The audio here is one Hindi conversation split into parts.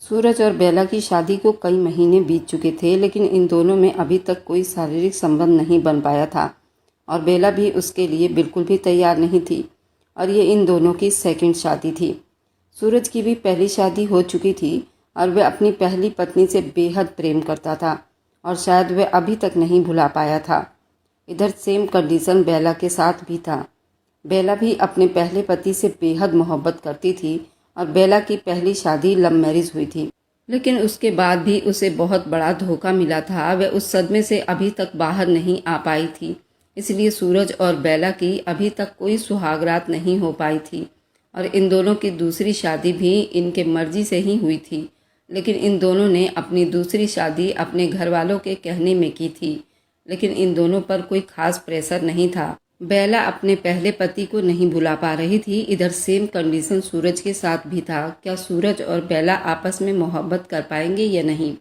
सूरज और बेला की शादी को कई महीने बीत चुके थे, लेकिन इन दोनों में अभी तक कोई शारीरिक संबंध नहीं बन पाया था और बेला भी उसके लिए बिल्कुल भी तैयार नहीं थी। और ये इन दोनों की सेकंड शादी थी। सूरज की भी पहली शादी हो चुकी थी और वह अपनी पहली पत्नी से बेहद प्रेम करता था और शायद वह अभी तक नहीं भुला पाया था। इधर सेम कंडीशन बेला के साथ भी था। बेला भी अपने पहले पति से बेहद मोहब्बत करती थी और बेला की पहली शादी लव मैरिज हुई थी, लेकिन उसके बाद भी उसे बहुत बड़ा धोखा मिला था। वह उस सदमे से अभी तक बाहर नहीं आ पाई थी, इसलिए सूरज और बेला की अभी तक कोई सुहागरात नहीं हो पाई थी। और इन दोनों की दूसरी शादी भी इनके मर्जी से ही हुई थी, लेकिन इन दोनों ने अपनी दूसरी शादी अपने घर वालों के कहने में की थी, लेकिन इन दोनों पर कोई खास प्रेशर नहीं था। बेला अपने पहले पति को नहीं भुला पा रही थी। इधर सेम कंडीशन सूरज के साथ भी था। क्या सूरज और बेला आपस में मोहब्बत कर पाएंगे या नहीं?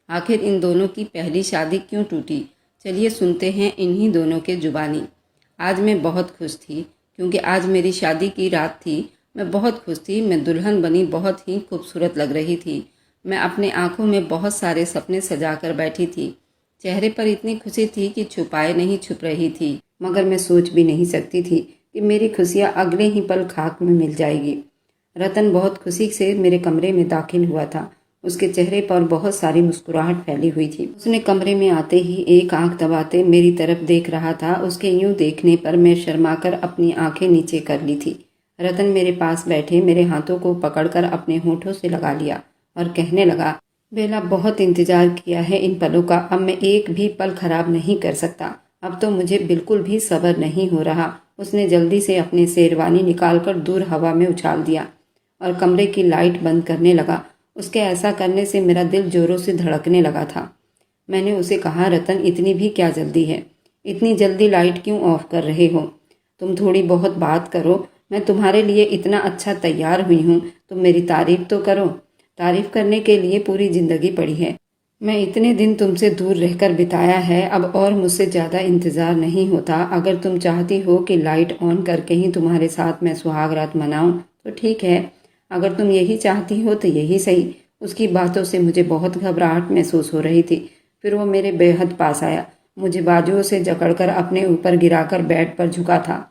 आखिर इन दोनों की पहली शादी क्यों टूटी? चलिए सुनते हैं इन्हीं दोनों के जुबानी। आज मैं बहुत खुश थी क्योंकि आज मेरी शादी की रात थी। मैं बहुत खुश थी। मैं दुल्हन बनी बहुत ही खूबसूरत लग रही थी। मैं अपने आंखों में बहुत सारे सपने सजा कर बैठी थी। चेहरे पर इतनी खुशी थी कि छुपाए नहीं छुप रही थी, मगर मैं सोच भी नहीं सकती थी कि मेरी खुशियाँ अगले ही पल खाक में मिल जाएगी। रतन बहुत खुशी से मेरे कमरे में दाखिल हुआ था। उसके चेहरे पर बहुत सारी मुस्कुराहट फैली हुई थी। उसने कमरे में आते ही एक आंख दबाते मेरी तरफ देख रहा था। उसके यूं देखने पर मैं शर्माकर अपनी आंखें नीचे कर ली थी। रतन मेरे पास बैठे मेरे हाथों को पकड़कर अपने होठों से लगा लिया और कहने लगा, बेला, बहुत इंतजार किया है इन पलों का। अब मैं एक भी पल खराब नहीं कर सकता। अब तो मुझे बिल्कुल भी सब्र नहीं हो रहा। उसने जल्दी से अपनी शेरवानी निकालकर दूर हवा में उछाल दिया और कमरे की लाइट बंद करने लगा। उसके ऐसा करने से मेरा दिल जोरों से धड़कने लगा था। मैंने उसे कहा, रतन, इतनी भी क्या जल्दी है? इतनी जल्दी लाइट क्यों ऑफ कर रहे हो? तुम थोड़ी बहुत बात करो। मैं तुम्हारे लिए इतना अच्छा तैयार हुई हूँ, तुम मेरी तारीफ तो करो। तारीफ करने के लिए पूरी जिंदगी पड़ी है। मैं इतने दिन तुमसे दूर रहकर बिताया है, अब और मुझसे ज़्यादा इंतज़ार नहीं होता। अगर तुम चाहती हो कि लाइट ऑन करके ही तुम्हारे साथ मैं सुहाग रात मनाऊं तो ठीक है। अगर तुम यही चाहती हो तो यही सही। उसकी बातों से मुझे बहुत घबराहट महसूस हो रही थी। फिर वो मेरे बेहद पास आया, मुझे बाजुओं से जकड़कर अपने ऊपर गिराकर बेड पर झुका था।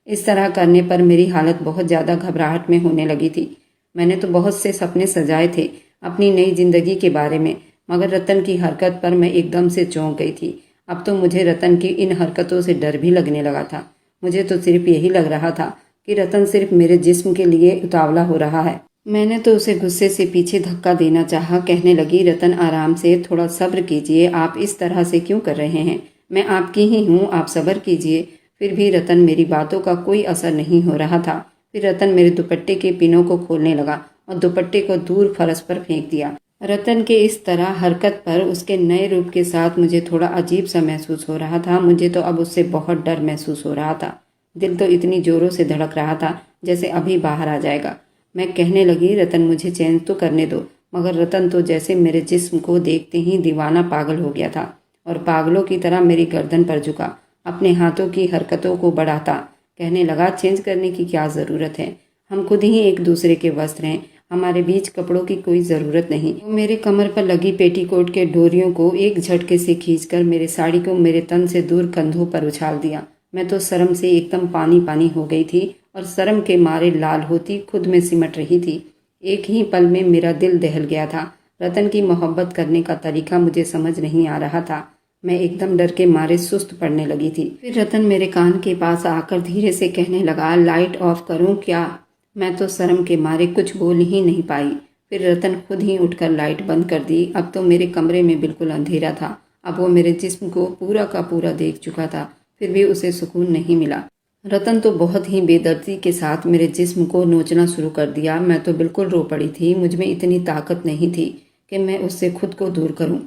इस तरह करने पर मेरी हालत बहुत ज़्यादा घबराहट में होने लगी थी। मैंने तो बहुत से सपने सजाए थे अपनी नई जिंदगी के बारे में, मगर रतन की हरकत पर मैं एकदम से चौंक गई थी। अब तो मुझे रतन की इन हरकतों से डर भी लगने लगा था। मुझे तो सिर्फ यही लग रहा था कि रतन सिर्फ मेरे जिस्म के लिए उतावला हो रहा है। मैंने तो उसे गुस्से से पीछे धक्का देना चाहा। कहने लगी, रतन, आराम से, थोड़ा सब्र कीजिए। आप इस तरह से क्यों कर रहे हैं? मैं आपकी ही हूँ, आप सब्र कीजिए। फिर भी रतन मेरी बातों का कोई असर नहीं हो रहा था। फिर रतन मेरे दुपट्टे के पिनों को खोलने लगा और दुपट्टे को दूर फर्श पर फेंक दिया। रतन के इस तरह हरकत पर उसके नए रूप के साथ मुझे थोड़ा अजीब सा महसूस हो रहा था। मुझे तो अब उससे बहुत डर महसूस हो रहा था। दिल तो इतनी जोरों से धड़क रहा था जैसे अभी बाहर आ जाएगा। मैं कहने लगी, रतन, मुझे चैन तो करने दो। मगर रतन तो जैसे मेरे जिस्म को देखते ही दीवाना पागल हो गया था और पागलों की तरह मेरी गर्दन पर झुका, अपने हाथों की हरकतों को बढ़ाता। कहने लगा, चेंज करने की क्या ज़रूरत है? हम खुद ही एक दूसरे के वस्त्र हैं। हमारे बीच कपड़ों की कोई ज़रूरत नहीं। वो मेरे कमर पर लगी पेटीकोट के डोरियों को एक झटके से खींचकर मेरे साड़ी को मेरे तन से दूर कंधों पर उछाल दिया। मैं तो शर्म से एकदम पानी पानी हो गई थी और शर्म के मारे लाल होती खुद में सिमट रही थी। एक ही पल में मेरा दिल दहल गया था। रतन की मोहब्बत करने का तरीका मुझे समझ नहीं आ रहा था। मैं एकदम डर के मारे सुस्त पड़ने लगी थी। फिर रतन मेरे कान के पास आकर धीरे से कहने लगा, लाइट ऑफ करूं क्या? मैं तो शर्म के मारे कुछ बोल ही नहीं पाई। फिर रतन खुद ही उठकर लाइट बंद कर दी। अब तो मेरे कमरे में बिल्कुल अंधेरा था। अब वो मेरे जिस्म को पूरा का पूरा देख चुका था, फिर भी उसे सुकून नहीं मिला। रतन तो बहुत ही बेदर्दी के साथ मेरे जिस्म को नोचना शुरू कर दिया। मैं तो बिल्कुल रो पड़ी थी। मुझ में इतनी ताकत नहीं थी कि मैं उससे खुद को दूर करूं,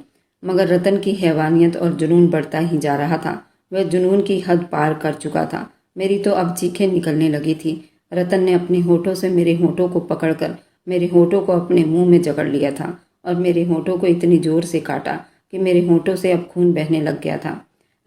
मगर रतन की हैवानियत और जुनून बढ़ता ही जा रहा था। वह जुनून की हद पार कर चुका था। मेरी तो अब चीखें निकलने लगी थी। रतन ने अपने होठों से मेरे होठों को पकड़कर मेरे होठों को अपने मुंह में जकड़ लिया था और मेरे होठों को इतनी जोर से काटा कि मेरे होठों से अब खून बहने लग गया था।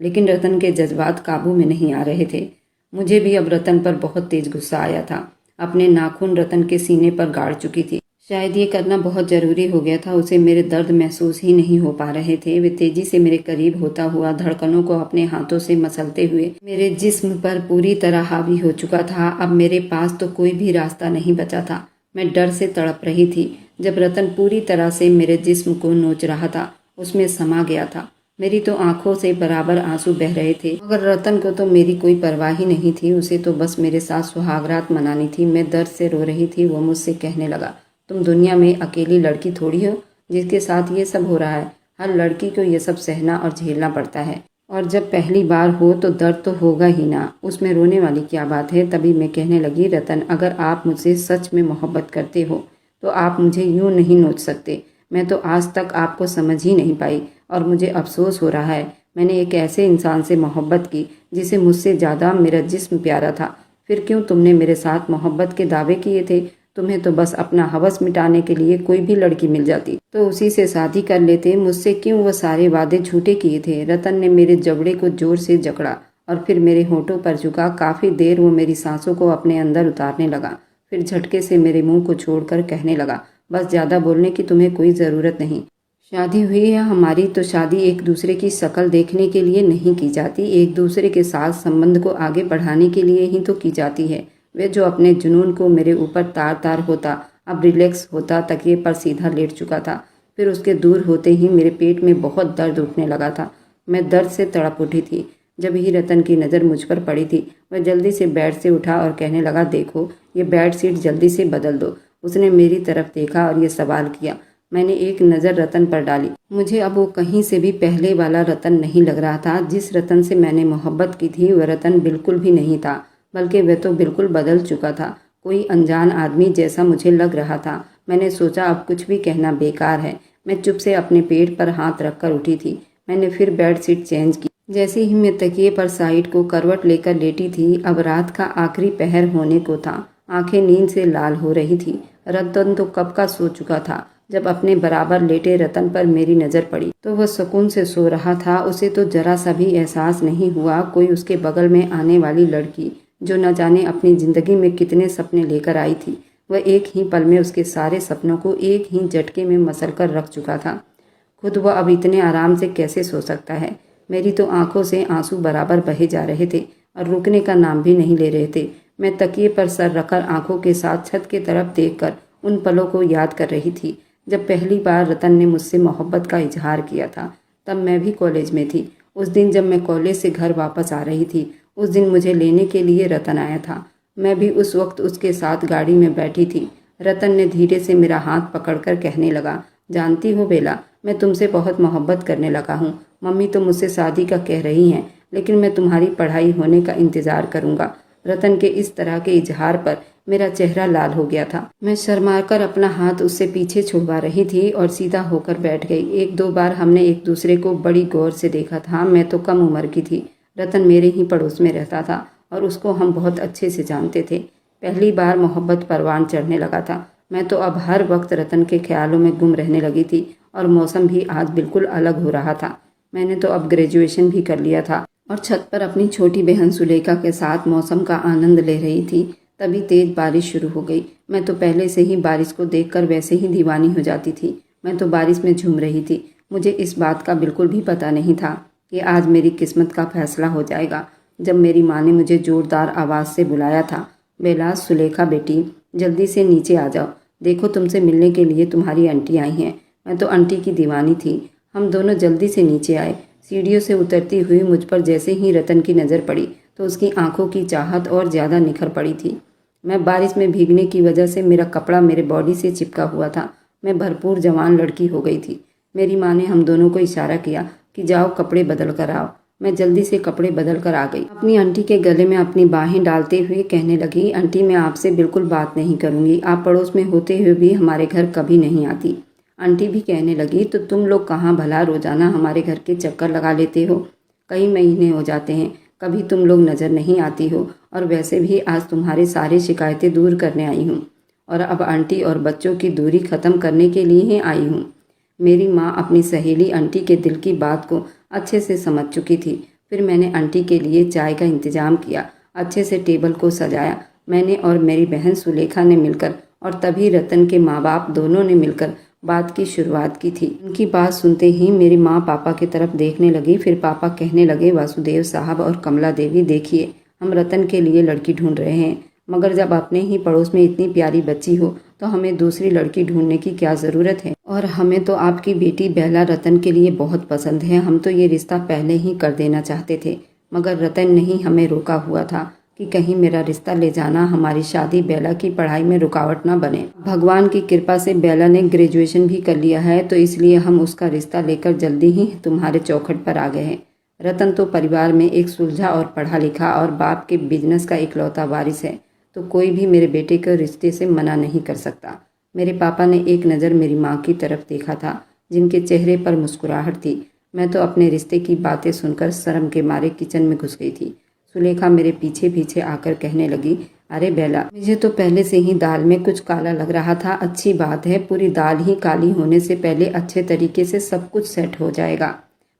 लेकिन रतन के जज्बात काबू में नहीं आ रहे थे। मुझे भी अब रतन पर बहुत तेज गुस्सा आया था। अपने नाखून रतन के सीने पर गाड़ चुकी थी। शायद ये करना बहुत ज़रूरी हो गया था। उसे मेरे दर्द महसूस ही नहीं हो पा रहे थे। वे तेजी से मेरे करीब होता हुआ धड़कनों को अपने हाथों से मसलते हुए मेरे जिस्म पर पूरी तरह हावी हो चुका था। अब मेरे पास तो कोई भी रास्ता नहीं बचा था। मैं डर से तड़प रही थी। जब रतन पूरी तरह से मेरे जिस्म को नोच रहा था, उसमें समा गया था। मेरी तो आंखों से बराबर आंसू बह रहे थे, मगर रतन को तो मेरी कोई परवाह ही नहीं थी। उसे तो बस मेरे साथ सुहागरात मनानी थी। मैं दर्द से रो रही थी। वो मुझसे कहने लगा, तुम दुनिया में अकेली लड़की थोड़ी हो जिसके साथ ये सब हो रहा है। हर लड़की को ये सब सहना और झेलना पड़ता है, और जब पहली बार हो तो दर्द तो होगा ही ना। उसमें रोने वाली क्या बात है। तभी मैं कहने लगी, रतन, अगर आप मुझसे सच में मोहब्बत करते हो तो आप मुझे यूं नहीं नोच सकते। मैं तो आज तक आपको समझ ही नहीं पाई, और मुझे अफसोस हो रहा है। मैंने एक ऐसे इंसान से मोहब्बत की जिसे मुझसे ज़्यादा मेरा जिस्म प्यारा था। फिर क्यों तुमने मेरे साथ मोहब्बत के दावे किए थे? तुम्हें तो बस अपना हवस मिटाने के लिए कोई भी लड़की मिल जाती तो उसी से शादी कर लेते। मुझसे क्यों वो सारे वादे झूठे किए थे? रतन ने मेरे जबड़े को जोर से जकड़ा और फिर मेरे होठों पर झुका। काफ़ी देर वो मेरी सांसों को अपने अंदर उतारने लगा। फिर झटके से मेरे मुंह को छोड़कर कहने लगा, बस ज़्यादा बोलने की तुम्हें कोई ज़रूरत नहीं। शादी हुई है हमारी तो शादी एक दूसरे की शक्ल देखने के लिए नहीं की जाती, एक दूसरे के साथ संबंध को आगे बढ़ाने के लिए ही तो की जाती है। वे जो अपने जुनून को मेरे ऊपर तार तार होता, अब रिलैक्स होता, तकिए पर सीधा लेट चुका था। फिर उसके दूर होते ही मेरे पेट में बहुत दर्द उठने लगा था। मैं दर्द से तड़प उठी थी। जब ही रतन की नज़र मुझ पर पड़ी थी, वह जल्दी से बेड से उठा और कहने लगा, देखो ये बेड शीट जल्दी से बदल दो। उसने मेरी तरफ देखा और ये सवाल किया। मैंने एक नज़र रतन पर डाली। मुझे अब वो कहीं से भी पहले वाला रतन नहीं लग रहा था। जिस रतन से मैंने मोहब्बत की थी वह रतन बिल्कुल भी नहीं था, बल्कि वह तो बिल्कुल बदल चुका था। कोई अनजान आदमी जैसा मुझे लग रहा था। मैंने सोचा अब कुछ भी कहना बेकार है। मैं चुप से अपने पेट पर हाथ रखकर उठी थी। मैंने फिर बेड शीट चेंज की। जैसे ही मैं तकिए पर साइड को करवट लेकर लेटी थी, अब रात का आखिरी पहर होने को था। आंखें नींद से लाल हो रही थी। रतन तो कब का सो चुका था। जब अपने बराबर लेटे रतन पर मेरी नज़र पड़ी तो वह सुकून से सो रहा था। उसे तो जरा सा भी एहसास नहीं हुआ कोई उसके बगल में आने वाली लड़की, जो न जाने अपनी ज़िंदगी में कितने सपने लेकर आई थी, वह एक ही पल में उसके सारे सपनों को एक ही झटके में मसल कर रख चुका था। खुद वह अब इतने आराम से कैसे सो सकता है? मेरी तो आंखों से आंसू बराबर बहे जा रहे थे और रुकने का नाम भी नहीं ले रहे थे। मैं तकिए पर सर रखकर आंखों के साथ छत की तरफ देखकर उन पलों को याद कर रही थी जब पहली बार रतन ने मुझसे मोहब्बत का इजहार किया था। तब मैं भी कॉलेज में थी। उस दिन जब मैं कॉलेज से घर वापस आ रही थी, उस दिन मुझे लेने के लिए रतन आया था। मैं भी उस वक्त उसके साथ गाड़ी में बैठी थी। रतन ने धीरे से मेरा हाथ पकड़कर कहने लगा, जानती हो बेला, मैं तुमसे बहुत मोहब्बत करने लगा हूँ। मम्मी तो मुझसे शादी का कह रही हैं, लेकिन मैं तुम्हारी पढ़ाई होने का इंतज़ार करूँगा। रतन के इस तरह के इजहार पर मेरा चेहरा लाल हो गया था। मैं शर्माकर अपना हाथ उससे पीछे छुड़वा रही थी और सीधा होकर बैठ गई। एक दो बार हमने एक दूसरे को बड़ी गौर से देखा था। मैं तो कम उम्र की थी। रतन मेरे ही पड़ोस में रहता था और उसको हम बहुत अच्छे से जानते थे। पहली बार मोहब्बत परवान चढ़ने लगा था। मैं तो अब हर वक्त रतन के ख्यालों में गुम रहने लगी थी और मौसम भी आज बिल्कुल अलग हो रहा था। मैंने तो अब ग्रेजुएशन भी कर लिया था और छत पर अपनी छोटी बहन सुलेखा के साथ मौसम का आनंद ले रही थी। तभी तेज बारिश शुरू हो गई। मैं तो पहले से ही बारिश को देखकर वैसे ही दीवानी हो जाती थी। मैं तो बारिश में झूम रही थी। मुझे इस बात का बिल्कुल भी पता नहीं था कि आज मेरी किस्मत का फैसला हो जाएगा। जब मेरी माँ ने मुझे जोरदार आवाज़ से बुलाया था, बेला, सुलेखा बेटी, जल्दी से नीचे आ जाओ। देखो तुमसे मिलने के लिए तुम्हारी आंटी आई हैं। मैं तो आंटी की दीवानी थी। हम दोनों जल्दी से नीचे आए। सीढ़ियों से उतरती हुई मुझ पर जैसे ही रतन की नज़र पड़ी तो उसकी आंखों की चाहत और ज़्यादा निखर पड़ी थी। मैं बारिश में भीगने की वजह से मेरा कपड़ा मेरे बॉडी से चिपका हुआ था। मैं भरपूर जवान लड़की हो गई थी। मेरी माँ ने हम दोनों को इशारा किया कि जाओ कपड़े बदल कर आओ। मैं जल्दी से कपड़े बदल कर आ गई। अपनी आंटी के गले में अपनी बाहें डालते हुए कहने लगी, आंटी मैं आपसे बिल्कुल बात नहीं करूँगी। आप पड़ोस में होते हुए भी हमारे घर कभी नहीं आती। आंटी भी कहने लगी, तो तुम लोग कहाँ भला रोज़ाना हमारे घर के चक्कर लगा लेते हो? कई महीने हो जाते हैं, कभी तुम लोग नज़र नहीं आती हो। और वैसे भी आज तुम्हारी सारी शिकायतें दूर करने आई हूँ और अब आंटी और बच्चों की दूरी ख़त्म करने के लिए ही आई हूँ। मेरी माँ अपनी सहेली आंटी के दिल की बात को अच्छे से समझ चुकी थी। फिर मैंने आंटी के लिए चाय का इंतज़ाम किया, अच्छे से टेबल को सजाया। मैंने और मेरी बहन सुलेखा ने मिलकर और तभी रतन के माँ बाप दोनों ने मिलकर बात की शुरुआत की थी। उनकी बात सुनते ही मेरी माँ पापा की तरफ देखने लगी। फिर पापा कहने लगे, वासुदेव साहब और कमला देवी, देखिए हम रतन के लिए लड़की ढूंढ रहे हैं, मगर जब अपने ही पड़ोस में इतनी प्यारी बच्ची हो तो हमें दूसरी लड़की ढूंढने की क्या ज़रूरत है। और हमें तो आपकी बेटी बेला रतन के लिए बहुत पसंद है। हम तो ये रिश्ता पहले ही कर देना चाहते थे, मगर रतन ने ही हमें रोका हुआ था कि कहीं मेरा रिश्ता ले जाना हमारी शादी बेला की पढ़ाई में रुकावट ना बने। भगवान की कृपा से बेला ने ग्रेजुएशन भी कर लिया है, तो इसलिए हम उसका रिश्ता लेकर जल्दी ही तुम्हारे चौखट पर आ गए हैं। रतन तो परिवार में एक सुलझा और पढ़ा लिखा और बाप के बिजनेस का इकलौता वारिस है, तो कोई भी मेरे बेटे को रिश्ते से मना नहीं कर सकता। मेरे पापा ने एक नज़र मेरी माँ की तरफ देखा था, जिनके चेहरे पर मुस्कुराहट थी। मैं तो अपने रिश्ते की बातें सुनकर शर्म के मारे किचन में घुस गई थी। सुलेखा मेरे पीछे पीछे आकर कहने लगी, अरे बेला, मुझे तो पहले से ही दाल में कुछ काला लग रहा था। अच्छी बात है, पूरी दाल ही काली होने से पहले अच्छे तरीके से सब कुछ सेट हो जाएगा।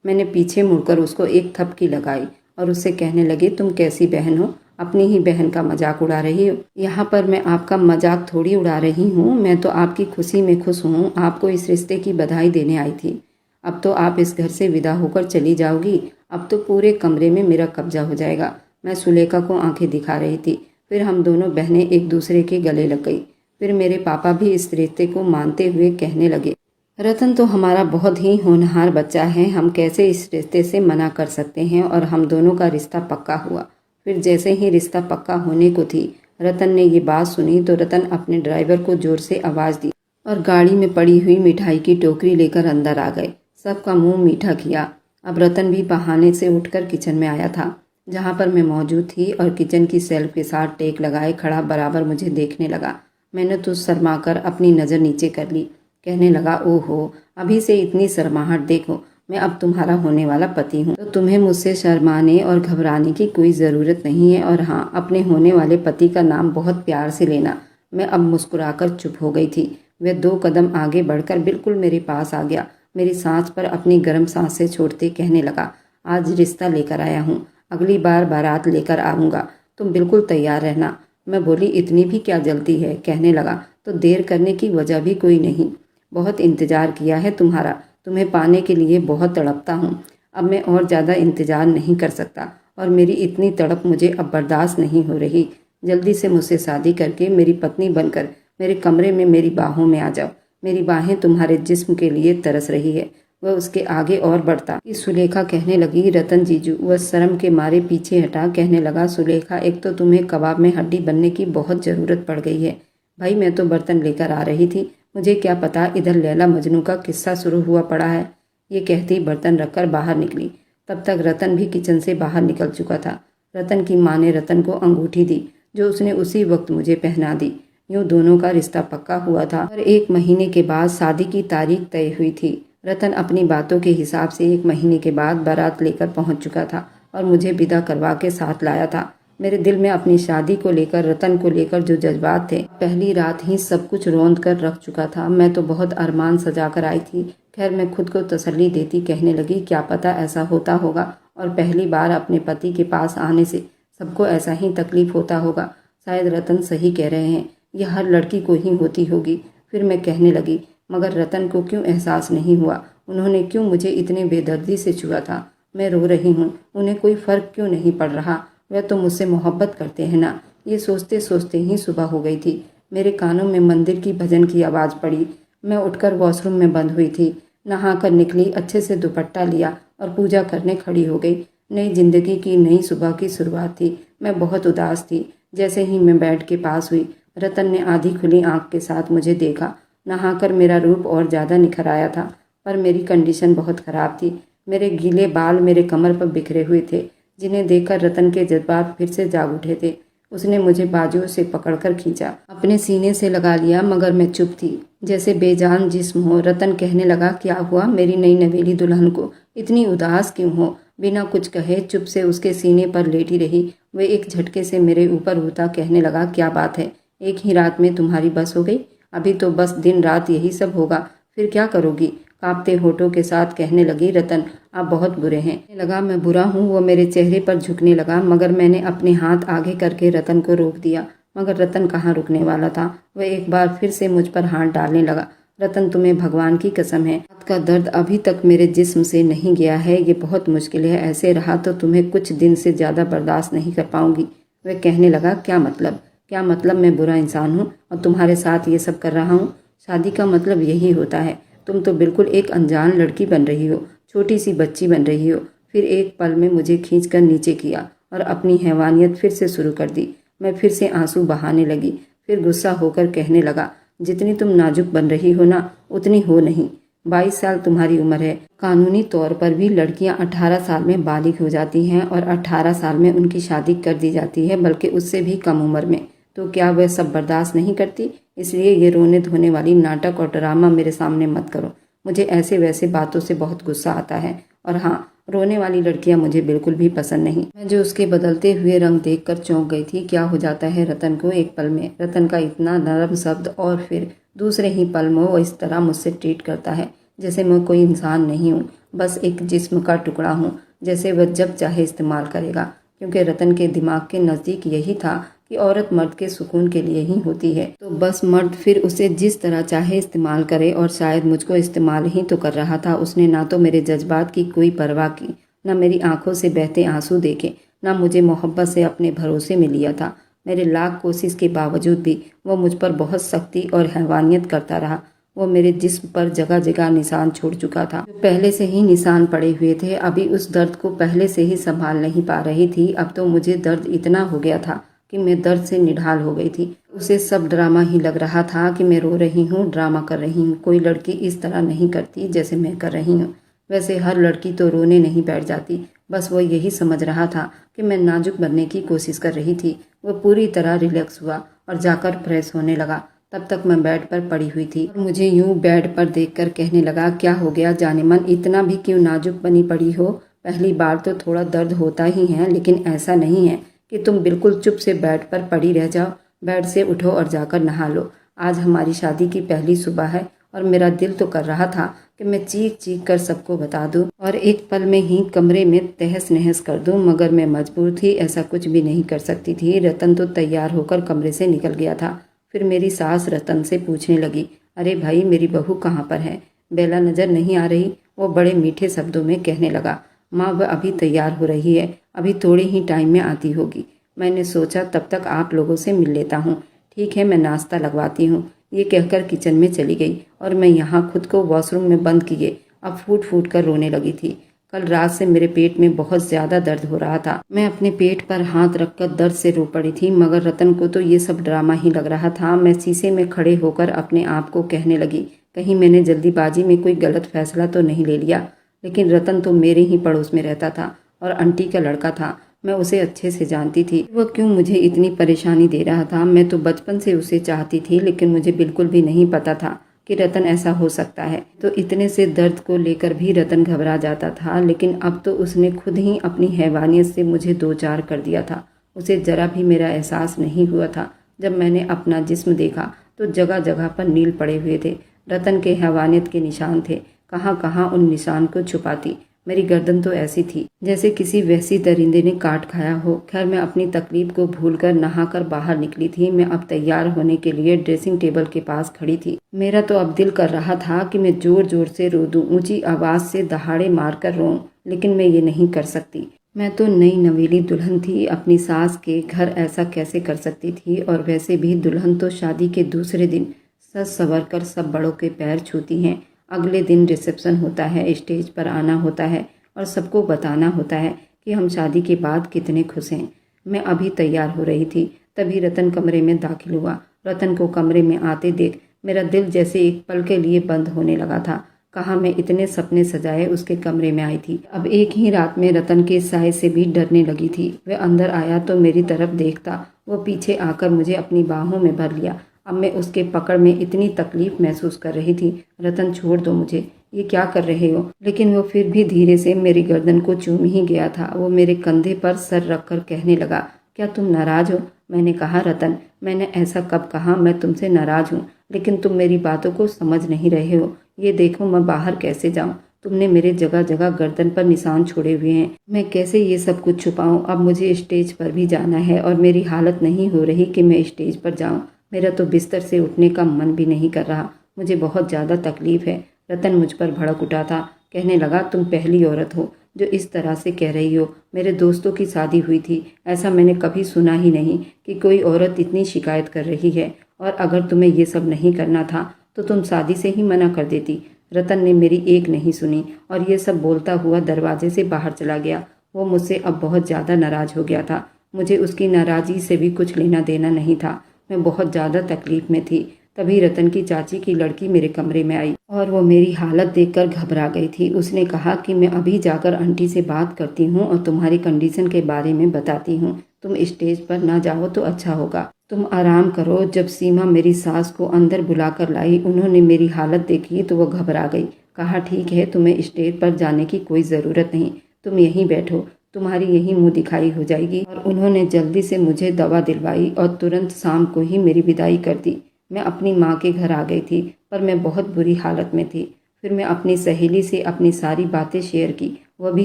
मैंने पीछे मुड़कर उसको एक थपकी लगाई और उससे कहने लगी, तुम कैसी बहन हो, अपनी ही बहन का मजाक उड़ा रही हो। यहाँ पर मैं आपका मजाक थोड़ी उड़ा रही हूँ, मैं तो आपकी खुशी में खुश हूँ। आपको इस रिश्ते की बधाई देने आई थी। अब तो आप इस घर से विदा होकर चली जाओगी। अब तो पूरे कमरे में मेरा कब्जा हो जाएगा। मैं सुलेखा को आंखें दिखा रही थी। फिर हम दोनों बहनें एक दूसरे के गले लग गई। फिर मेरे पापा भी इस रिश्ते को मानते हुए कहने लगे, रतन तो हमारा बहुत ही होनहार बच्चा है, हम कैसे इस रिश्ते से मना कर सकते हैं। और हम दोनों का रिश्ता पक्का हुआ। फिर जैसे ही रिश्ता पक्का होने को थी, रतन ने ये बात सुनी तो रतन अपने ड्राइवर को जोर से आवाज़ दी और गाड़ी में पड़ी हुई मिठाई की टोकरी लेकर अंदर आ गए। सबका मुंह मीठा किया। अब रतन भी बहाने से उठकर किचन में आया था, जहाँ पर मैं मौजूद थी, और किचन की सेल्फ के साथ टेक लगाए खड़ा बराबर मुझे देखने लगा। मैंने तो शर्मा कर अपनी नज़र नीचे कर ली। कहने लगा, ओहो, अभी से इतनी शर्माहट, देखो मैं अब तुम्हारा होने वाला पति हूँ, तो तुम्हें मुझसे शर्माने और घबराने की कोई ज़रूरत नहीं है। और हाँ, अपने होने वाले पति का नाम बहुत प्यार से लेना। मैं अब मुस्कुराकर चुप हो गई थी। वह 2 कदम आगे बढ़कर बिल्कुल मेरे पास आ गया। मेरी सांस पर अपनी गर्म सांसें छोड़ते कहने लगा, आज रिश्ता लेकर आया हूँ, अगली बार बारात लेकर आऊँगा, तुम बिल्कुल तैयार रहना। मैं बोली, इतनी भी क्या जल्दी है। कहने लगा, तो देर करने की वजह भी कोई नहीं, बहुत इंतज़ार किया है तुम्हारा, तुम्हें पाने के लिए बहुत तड़पता हूँ। अब मैं और ज़्यादा इंतज़ार नहीं कर सकता और मेरी इतनी तड़प मुझे अब बर्दाश्त नहीं हो रही। जल्दी से मुझसे शादी करके मेरी पत्नी बनकर मेरे कमरे में मेरी बाहों में आ जाओ। मेरी बाहें तुम्हारे जिस्म के लिए तरस रही है। वह उसके आगे और बढ़ता कि सुलेखा कहने लगी, रतन जीजू। वह शर्म के मारे पीछे हटा। कहने लगा, सुलेखा, एक तो तुम्हें कबाब में हड्डी बनने की बहुत ज़रूरत पड़ गई है। भाई मैं तो बर्तन लेकर आ रही थी, मुझे क्या पता इधर लैला मजनू का किस्सा शुरू हुआ पड़ा है। ये कहती बर्तन रखकर बाहर निकली। तब तक रतन भी किचन से बाहर निकल चुका था। रतन की माँ ने रतन को अंगूठी दी, जो उसने उसी वक्त मुझे पहना दी। यूँ दोनों का रिश्ता पक्का हुआ था और 1 महीने के बाद शादी की तारीख तय हुई थी। रतन अपनी बातों के हिसाब से 1 महीने के बाद बारात लेकर पहुंच चुका था और मुझे विदा करवा के साथ लाया था। मेरे दिल में अपनी शादी को लेकर, रतन को लेकर जो जज्बात थे, पहली रात ही सब कुछ रौंद कर रख चुका था। मैं तो बहुत अरमान सजा कर आई थी। खैर, मैं खुद को तसल्ली देती कहने लगी, क्या पता ऐसा होता होगा और पहली बार अपने पति के पास आने से सबको ऐसा ही तकलीफ होता होगा। शायद रतन सही कह रहे हैं, यह हर लड़की को ही होती होगी। फिर मैं कहने लगी, मगर रतन को क्यों एहसास नहीं हुआ? उन्होंने क्यों मुझे इतने बेदर्दी से छुआ था? मैं रो रही हूँ, उन्हें कोई फ़र्क क्यों नहीं पड़ रहा? वह तो मुझसे मोहब्बत करते हैं ना। ये सोचते सोचते ही सुबह हो गई थी। मेरे कानों में मंदिर की भजन की आवाज़ पड़ी। मैं उठकर वॉशरूम में बंद हुई थी। नहाकर निकली, अच्छे से दुपट्टा लिया और पूजा करने खड़ी हो गई। नई जिंदगी की नई सुबह की शुरुआत थी। मैं बहुत उदास थी। जैसे ही मैं बेड के पास हुई, रतन ने आधी खुली आंख के साथ मुझे देखा। नहाकर मेरा रूप और ज़्यादा निखर आया था, पर मेरी कंडीशन बहुत ख़राब थी। मेरे गीले बाल मेरे कमर पर बिखरे हुए थे, जिन्हें देखकर रतन के जज्बात फिर से जाग उठे थे। उसने मुझे बाजुओं से पकड़कर खींचा, अपने सीने से लगा लिया, मगर मैं चुप थी, जैसे बेजान जिस्म हो। रतन कहने लगा, क्या हुआ? मेरी नई नवेली दुल्हन को इतनी उदास क्यों हो? बिना कुछ कहे चुप से उसके सीने पर लेटी रही। वह एक झटके से मेरे ऊपर उठा, कहने लगा, क्या बात है? एक ही रात में तुम्हारी बस हो गई? अभी तो बस दिन रात यही सब होगा, फिर क्या करोगी? कांपते होठों के साथ कहने लगी, रतन आप बहुत बुरे हैं। लगा मैं बुरा हूँ। वो मेरे चेहरे पर झुकने लगा, मगर मैंने अपने हाथ आगे करके रतन को रोक दिया। मगर रतन कहाँ रुकने वाला था। वह एक बार फिर से मुझ पर हाथ डालने लगा। रतन, तुम्हें भगवान की कसम है, हाथ का दर्द अभी तक मेरे जिस्म से नहीं गया है। ये बहुत मुश्किल है, ऐसे रहा तो तुम्हें कुछ दिन से ज़्यादा बर्दाश्त नहीं कर पाऊंगी। वह कहने लगा, क्या मतलब मैं बुरा इंसान हूँ और तुम्हारे साथ ये सब कर रहा हूँ? शादी का मतलब यही होता है। तुम तो बिल्कुल एक अनजान लड़की बन रही हो, छोटी सी बच्ची बन रही हो। फिर एक पल में मुझे खींच कर नीचे किया और अपनी हैवानियत फिर से शुरू कर दी। मैं फिर से आंसू बहाने लगी। फिर गुस्सा होकर कहने लगा, जितनी तुम नाजुक बन रही हो ना, उतनी हो नहीं। 22 साल तुम्हारी उम्र है। कानूनी तौर पर भी लड़कियां 18 साल में बालिग हो जाती हैं और 18 साल में उनकी शादी कर दी जाती है, बल्कि उससे भी कम उम्र में। तो क्या वह सब बर्दाश्त नहीं करती? इसलिए ये रोने धोने वाली नाटक और ड्रामा मेरे सामने मत करो। मुझे ऐसे वैसे बातों से बहुत गुस्सा आता है। और हाँ, रोने वाली लड़कियां मुझे बिल्कुल भी पसंद नहीं। मैं जो उसके बदलते हुए रंग देखकर चौंक गई थी। क्या हो जाता है रतन को एक पल में? रतन का इतना नरम शब्द और फिर दूसरे ही पल में वो इस तरह मुझसे ट्रीट करता है जैसे मैं कोई इंसान नहीं हूँ, बस एक जिस्म का टुकड़ा हूँ, जैसे वह जब चाहे इस्तेमाल करेगा। क्योंकि रतन के दिमाग के नज़दीक यही था कि औरत मर्द के सुकून के लिए ही होती है, तो बस मर्द फिर उसे जिस तरह चाहे इस्तेमाल करे। और शायद मुझको इस्तेमाल ही तो कर रहा था। उसने ना तो मेरे जज्बात की कोई परवाह की, ना मेरी आंखों से बहते आंसू देखे, ना मुझे मोहब्बत से अपने भरोसे में लिया था। मेरे लाख कोशिश के बावजूद भी वो मुझ पर बहुत सख्ती और हैवानियत करता रहा। वो मेरे जिस्म पर जगह जगह निशान छोड़ चुका था, जो पहले से ही निशान पड़े हुए थे। अभी उस दर्द को पहले से ही संभाल नहीं पा रही थी। अब तो मुझे दर्द इतना हो गया था कि मैं दर्द से निढाल हो गई थी। उसे सब ड्रामा ही लग रहा था कि मैं रो रही हूँ, ड्रामा कर रही हूँ। कोई लड़की इस तरह नहीं करती जैसे मैं कर रही हूँ। वैसे हर लड़की तो रोने नहीं बैठ जाती। बस वो यही समझ रहा था कि मैं नाजुक बनने की कोशिश कर रही थी। वो पूरी तरह रिलैक्स हुआ और जाकर फ्रेश होने लगा। तब तक मैं बेड पर पड़ी हुई थी और मुझे यूं बेड पर देखकर कहने लगा, क्या हो गया जाने मन, इतना भी क्यों नाजुक बनी पड़ी हो? पहली बार तो थोड़ा दर्द होता ही है, लेकिन ऐसा नहीं है कि तुम बिल्कुल चुप से बेड पर पड़ी रह जाओ। बेड से उठो और जाकर नहा लो। आज हमारी शादी की पहली सुबह है और मेरा दिल तो कर रहा था कि मैं चीख चीख कर सबको बता दूं और एक पल में ही कमरे में तहस नहस कर दूं, मगर मैं मजबूर थी, ऐसा कुछ भी नहीं कर सकती थी। रतन तो तैयार होकर कमरे से निकल गया था। फिर मेरी सास रतन से पूछने लगी, अरे भाई, मेरी बहू कहाँ पर है? बेला नजर नहीं आ रही? वो बड़े मीठे शब्दों में कहने लगा, माँ वह अभी तैयार हो रही है, अभी थोड़े ही टाइम में आती होगी। मैंने सोचा तब तक आप लोगों से मिल लेता हूँ। ठीक है, मैं नाश्ता लगवाती हूँ। ये कहकर किचन में चली गई और मैं यहाँ खुद को वॉशरूम में बंद किए अब फूट फूट कर रोने लगी थी। कल रात से मेरे पेट में बहुत ज्यादा दर्द हो रहा था। मैं अपने पेट पर हाथ रखकर दर्द से रो पड़ी थी, मगर रतन को तो ये सब ड्रामा ही लग रहा था। मैं शीशे में खड़े होकर अपने आप को कहने लगी, कहीं मैंने जल्दीबाजी में कोई गलत फैसला तो नहीं ले लिया। लेकिन रतन तो मेरे ही पड़ोस में रहता था और आंटी का लड़का था। मैं उसे अच्छे से जानती थी। वह क्यों मुझे इतनी परेशानी दे रहा था? मैं तो बचपन से उसे चाहती थी, लेकिन मुझे बिल्कुल भी नहीं पता था कि रतन ऐसा हो सकता है। तो इतने से दर्द को लेकर भी रतन घबरा जाता था, लेकिन अब तो उसने खुद ही अपनी हैवानियत से मुझे दो चार कर दिया था। उसे जरा भी मेरा एहसास नहीं हुआ था। जब मैंने अपना जिस्म देखा तो जगह जगह पर नील पड़े हुए थे। रतन के हैवानियत के निशान थे। कहाँ कहाँ उन निशान को छुपाती। मेरी गर्दन तो ऐसी थी जैसे किसी वैसी दरिंदे ने काट खाया हो। खैर, मैं अपनी तकलीफ को भूलकर नहाकर बाहर निकली थी। मैं अब तैयार होने के लिए ड्रेसिंग टेबल के पास खड़ी थी। मेरा तो अब दिल कर रहा था कि मैं जोर जोर से रो दूं, ऊंची आवाज से दहाड़े मारकर रोऊं, लेकिन मैं ये नहीं कर सकती। मैं तो नई नवेली दुल्हन थी। अपनी सास के घर ऐसा कैसे कर सकती थी? और वैसे भी दुल्हन तो शादी के दूसरे दिन सज संवर कर सब बड़ों के पैर छूती हैं। अगले दिन रिसेप्शन होता है, स्टेज पर आना होता है और सबको बताना होता है कि हम शादी के बाद कितने खुश हैं। मैं अभी तैयार हो रही थी, तभी रतन कमरे में दाखिल हुआ। रतन को कमरे में आते देख मेरा दिल जैसे एक पल के लिए बंद होने लगा था। कहाँ मैं इतने सपने सजाए उसके कमरे में आई थी। अब एक ही रात में रतन के साय से भी डरने लगी थी। वह अंदर आया तो मेरी तरफ देखता, वो पीछे आकर मुझे अपनी बाहों में भर लिया। अब मैं उसके पकड़ में इतनी तकलीफ महसूस कर रही थी। रतन, छोड़ दो मुझे, ये क्या कर रहे हो? लेकिन वो फिर भी धीरे से मेरी गर्दन को चूम ही गया था। वो मेरे कंधे पर सर रखकर कहने लगा, क्या तुम नाराज हो? मैंने कहा, रतन, मैंने ऐसा कब कहा? मैं तुमसे नाराज हूँ, लेकिन तुम मेरी बातों को समझ नहीं रहे हो। ये देखो, मैं बाहर कैसे जाऊँ? तुमने मेरे जगह जगह गर्दन पर निशान छोड़े हुए हैं। मैं कैसे ये सब कुछ छुपाऊं? अब मुझे स्टेज पर भी जाना है और मेरी हालत नहीं हो रही कि मैं स्टेज पर जाऊं। मेरा तो बिस्तर से उठने का मन भी नहीं कर रहा। मुझे बहुत ज़्यादा तकलीफ है। रतन मुझ पर भड़क उठा था। कहने लगा, तुम पहली औरत हो जो इस तरह से कह रही हो। मेरे दोस्तों की शादी हुई थी, ऐसा मैंने कभी सुना ही नहीं कि कोई औरत इतनी शिकायत कर रही है। और अगर तुम्हें ये सब नहीं करना था तो तुम शादी से ही मना कर देती। रतन ने मेरी एक नहीं सुनी और ये सब बोलता हुआ दरवाजे से बाहर चला गया। वो मुझसे अब बहुत ज़्यादा नाराज़ हो गया था। मुझे उसकी नाराज़गी से भी कुछ लेना देना नहीं था। मैं बहुत ज़्यादा तकलीफ़ में थी। तभी रतन की चाची की लड़की मेरे कमरे में आई और वो मेरी हालत देखकर घबरा गई थी। उसने कहा कि मैं अभी जाकर आंटी से बात करती हूँ और तुम्हारी कंडीशन के बारे में बताती हूँ। तुम स्टेज पर ना जाओ तो अच्छा होगा, तुम आराम करो। जब सीमा मेरी सास को अंदर बुलाकर लाई, उन्होंने मेरी हालत देखी तो वो घबरा गई। कहा, ठीक है, तुम्हें स्टेज पर जाने की कोई ज़रूरत नहीं, तुम यहीं बैठो, तुम्हारी यहीं मुंह दिखाई हो जाएगी। और उन्होंने जल्दी से मुझे दवा दिलवाई और तुरंत शाम को ही मेरी विदाई कर दी। मैं अपनी माँ के घर आ गई थी, पर मैं बहुत बुरी हालत में थी। फिर मैं अपनी सहेली से अपनी सारी बातें शेयर की। वह भी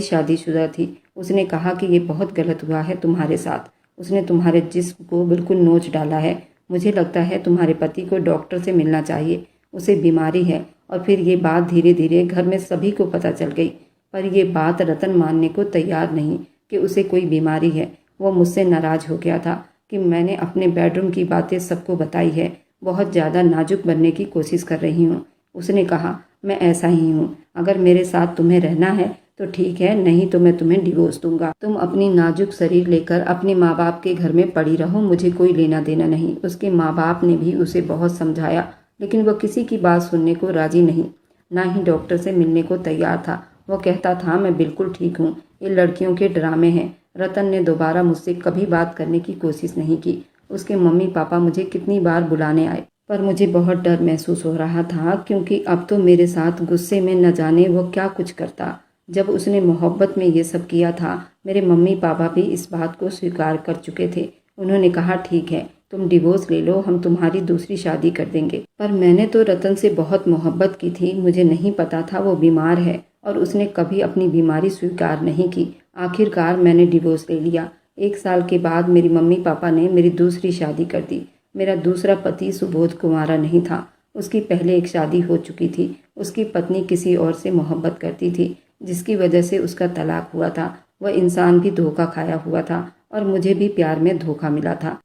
शादीशुदा थी। उसने कहा कि ये बहुत गलत हुआ है तुम्हारे साथ। उसने तुम्हारे जिस्म को बिल्कुल नोच डाला है। मुझे लगता है तुम्हारे पति को डॉक्टर से मिलना चाहिए, उसे बीमारी है। और फिर ये बात धीरे धीरे घर में सभी को पता चल गई। पर यह बात रतन मानने को तैयार नहीं कि उसे कोई बीमारी है। वो मुझसे नाराज़ हो गया था कि मैंने अपने बेडरूम की बातें सबको बताई है। बहुत ज़्यादा नाजुक बनने की कोशिश कर रही हूँ। उसने कहा, मैं ऐसा ही हूँ, अगर मेरे साथ तुम्हें रहना है तो ठीक है, नहीं तो मैं तुम्हें डिवोर्स दूंगा। तुम अपनी नाजुक शरीर लेकर अपने माँ बाप के घर में पड़ी रहो, मुझे कोई लेना देना नहीं। उसके माँ बाप ने भी उसे बहुत समझाया, लेकिन वह किसी की बात सुनने को राजी नहीं, ना ही डॉक्टर से मिलने को तैयार था। वो कहता था, मैं बिल्कुल ठीक हूँ, ये लड़कियों के ड्रामे हैं। रतन ने दोबारा मुझसे कभी बात करने की कोशिश नहीं की। उसके मम्मी पापा मुझे कितनी बार बुलाने आए, पर मुझे बहुत डर महसूस हो रहा था, क्योंकि अब तो मेरे साथ गुस्से में न जाने वो क्या कुछ करता। जब उसने मोहब्बत में ये सब किया था, मेरे मम्मी पापा भी इस बात को स्वीकार कर चुके थे। उन्होंने कहा, ठीक है, तुम डिवोर्स ले लो, हम तुम्हारी दूसरी शादी कर देंगे। पर मैंने तो रतन से बहुत मोहब्बत की थी। मुझे नहीं पता था वो बीमार है और उसने कभी अपनी बीमारी स्वीकार नहीं की। आखिरकार मैंने डिवोर्स ले लिया। 1 साल के बाद मेरी मम्मी पापा ने मेरी दूसरी शादी कर दी। मेरा दूसरा पति सुबोध कुंवारा नहीं था। उसकी पहले एक शादी हो चुकी थी। उसकी पत्नी किसी और से मोहब्बत करती थी, जिसकी वजह से उसका तलाक हुआ था। वह इंसान भी धोखा खाया हुआ था और मुझे भी प्यार में धोखा मिला था।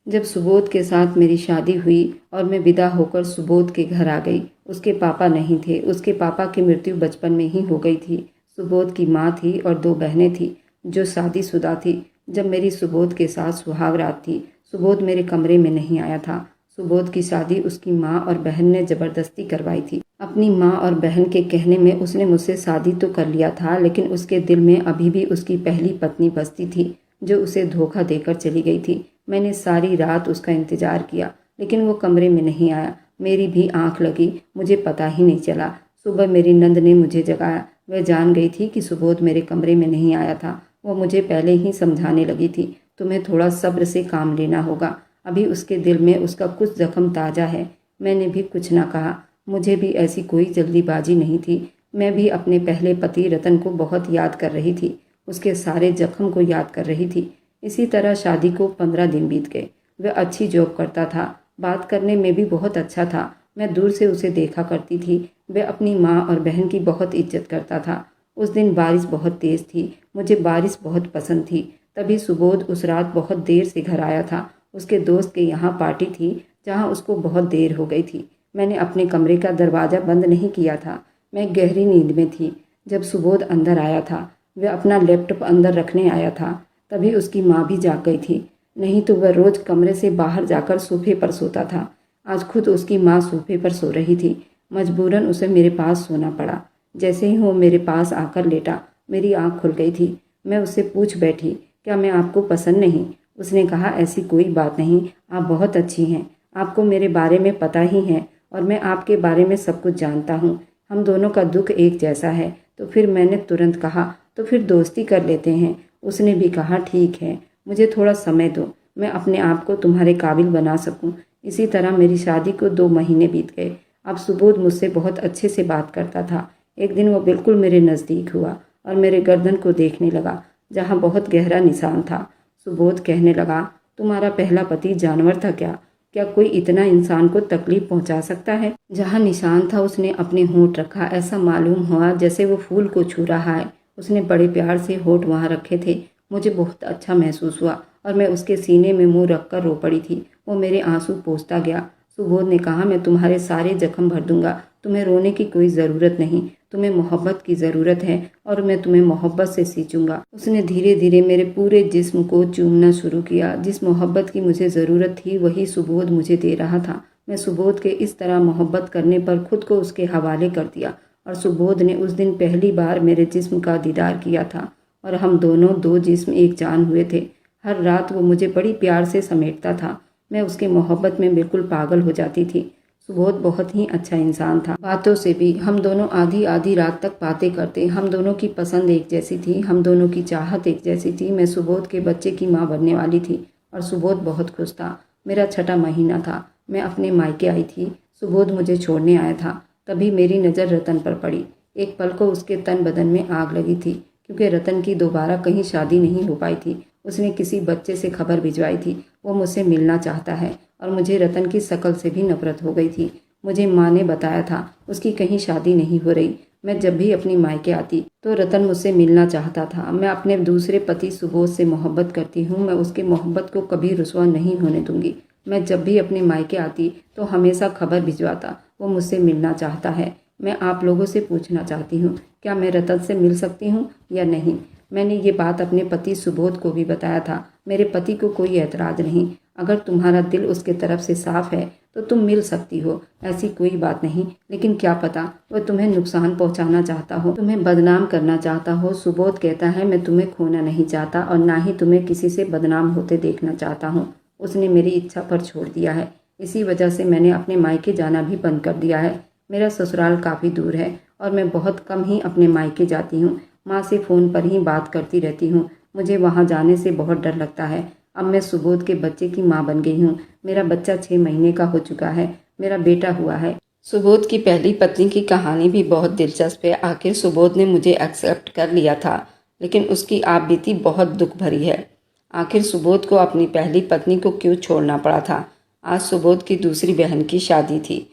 जब सुबोध के साथ मेरी शादी हुई और मैं विदा होकर सुबोध के घर आ गई, उसके पापा नहीं थे। उसके पापा की मृत्यु बचपन में ही हो गई थी। सुबोध की माँ थी और 2 बहनें थीं जो शादीशुदा थी। जब मेरी सुबोध के साथ सुहाग रात थी, सुबोध मेरे कमरे में नहीं आया था। सुबोध की शादी उसकी माँ और बहन ने जबरदस्ती करवाई थी। अपनी माँ और बहन के कहने में उसने मुझसे शादी तो कर लिया था, लेकिन उसके दिल में अभी भी उसकी पहली पत्नी बसती थी, जो उसे धोखा देकर चली गई थी। मैंने सारी रात उसका इंतजार किया, लेकिन वो कमरे में नहीं आया। मेरी भी आंख लगी, मुझे पता ही नहीं चला। सुबह मेरी नंद ने मुझे जगाया। वह जान गई थी कि सुबोध मेरे कमरे में नहीं आया था। वो मुझे पहले ही समझाने लगी थी, तुम्हें थोड़ा सब्र से काम लेना होगा, अभी उसके दिल में उसका कुछ जख्म ताज़ा है। मैंने भी कुछ ना कहा। मुझे भी ऐसी कोई जल्दीबाजी नहीं थी। मैं भी अपने पहले पति रतन को बहुत याद कर रही थी, उसके सारे जख्म को याद कर रही थी। इसी तरह शादी को 15 दिन बीत गए। वह अच्छी जॉब करता था, बात करने में भी बहुत अच्छा था। मैं दूर से उसे देखा करती थी। वह अपनी माँ और बहन की बहुत इज्जत करता था। उस दिन बारिश बहुत तेज़ थी। मुझे बारिश बहुत पसंद थी। तभी सुबोध उस रात बहुत देर से घर आया था। उसके दोस्त के यहाँ पार्टी थी, जहाँ उसको बहुत देर हो गई थी। मैंने अपने कमरे का दरवाज़ा बंद नहीं किया था। मैं गहरी नींद में थी। जब सुबोध अंदर आया था, वह अपना लैपटॉप अंदर रखने आया था। तभी उसकी माँ भी जाग गई थी, नहीं तो वह रोज़ कमरे से बाहर जाकर सोफे पर सोता था। आज खुद उसकी माँ सोफे पर सो रही थी। मजबूरन उसे मेरे पास सोना पड़ा। जैसे ही वो मेरे पास आकर लेटा, मेरी आँख खुल गई थी। मैं उससे पूछ बैठी, क्या मैं आपको पसंद नहीं? उसने कहा, ऐसी कोई बात नहीं, आप बहुत अच्छी हैं। आपको मेरे बारे में पता ही है और मैं आपके बारे में सब कुछ जानता हूँ। हम दोनों का दुख एक जैसा है। तो फिर मैंने तुरंत कहा, तो फिर दोस्ती कर लेते हैं। उसने भी कहा, ठीक है, मुझे थोड़ा समय दो, मैं अपने आप को तुम्हारे काबिल बना सकूं। इसी तरह मेरी शादी को 2 महीने बीत गए। अब सुबोध मुझसे बहुत अच्छे से बात करता था। एक दिन वो बिल्कुल मेरे नज़दीक हुआ और मेरे गर्दन को देखने लगा, जहाँ बहुत गहरा निशान था। सुबोध कहने लगा, तुम्हारा पहला पति जानवर था क्या? क्या कोई इतना इंसान को तकलीफ पहुंचा सकता है? जहाँ निशान था उसने अपने होंठ रखा। ऐसा मालूम हुआ जैसे वो फूल को छू रहा है। उसने बड़े प्यार से होंठ वहाँ रखे थे। मुझे बहुत अच्छा महसूस हुआ और मैं उसके सीने में मुंह रखकर रो पड़ी थी। वो मेरे आंसू पोंछता गया। सुबोध ने कहा, मैं तुम्हारे सारे जख्म भर दूंगा। तुम्हें रोने की कोई ज़रूरत नहीं। तुम्हें मोहब्बत की ज़रूरत है और मैं तुम्हें मोहब्बत से सींचूंगा। उसने धीरे धीरे मेरे पूरे जिस्म को चूमना शुरू किया। जिस मोहब्बत की मुझे ज़रूरत थी वही सुबोध मुझे दे रहा था। मैं सुबोध के इस तरह मोहब्बत करने पर खुद को उसके हवाले कर दिया और सुबोध ने उस दिन पहली बार मेरे जिस्म का दीदार किया था और हम दोनों दो जिस्म एक जान हुए थे। हर रात वो मुझे बड़ी प्यार से समेटता था। मैं उसके मोहब्बत में बिल्कुल पागल हो जाती थी। सुबोध बहुत ही अच्छा इंसान था। बातों से भी हम दोनों आधी आधी रात तक बातें करते। हम दोनों की पसंद एक जैसी थी, हम दोनों की चाहत एक जैसी थी। मैं सुबोध के बच्चे की माँ बनने वाली थी और सुबोध बहुत खुश था। मेरा छठा महीना था। मैं अपने मायके आई थी। सुबोध मुझे छोड़ने आया था। तभी मेरी नज़र रतन पर पड़ी। एक पल को उसके तन बदन में आग लगी थी, क्योंकि रतन की दोबारा कहीं शादी नहीं हो पाई थी। उसने किसी बच्चे से खबर भिजवाई थी, वो मुझसे मिलना चाहता है। और मुझे रतन की शक्ल से भी नफरत हो गई थी। मुझे माँ ने बताया था उसकी कहीं शादी नहीं हो रही। मैं जब भी अपनी मायके आती तो रतन मुझसे मिलना चाहता था। मैं अपने दूसरे पति सुबोध से मोहब्बत करती हूँ। मैं उसकी मोहब्बत को कभी रुसवा नहीं होने दूंगी। मैं जब भी अपने मायके आती तो हमेशा खबर भिजवाता, वो मुझसे मिलना चाहता है। मैं आप लोगों से पूछना चाहती हूँ, क्या मैं रतन से मिल सकती हूँ या नहीं? मैंने ये बात अपने पति सुबोध को भी बताया था। मेरे पति को कोई एतराज़ नहीं। अगर तुम्हारा दिल उसके तरफ से साफ है तो तुम मिल सकती हो, ऐसी कोई बात नहीं। लेकिन क्या पता वह तुम्हें नुकसान पहुंचाना चाहता हो, तुम्हें बदनाम करना चाहता हो। सुबोध कहता है, मैं तुम्हें खोना नहीं चाहता और ना ही तुम्हें किसी से बदनाम होते देखना चाहता हूँ। उसने मेरी इच्छा पर छोड़ दिया है। इसी वजह से मैंने अपने मायके जाना भी बंद कर दिया है। मेरा ससुराल काफ़ी दूर है और मैं बहुत कम ही अपने मायके जाती हूँ। माँ से फ़ोन पर ही बात करती रहती हूँ। मुझे वहाँ जाने से बहुत डर लगता है। अब मैं सुबोध के बच्चे की माँ बन गई हूँ। मेरा बच्चा 6 महीने का हो चुका है। मेरा बेटा हुआ है। सुबोध की पहली पत्नी की कहानी भी बहुत दिलचस्प है। आखिर सुबोध ने मुझे एक्सेप्ट कर लिया था, लेकिन उसकी आप बीती बहुत दुख भरी है। आखिर सुबोध को अपनी पहली पत्नी को क्यों छोड़ना पड़ा था? आज सुबोध की दूसरी बहन की शादी थी।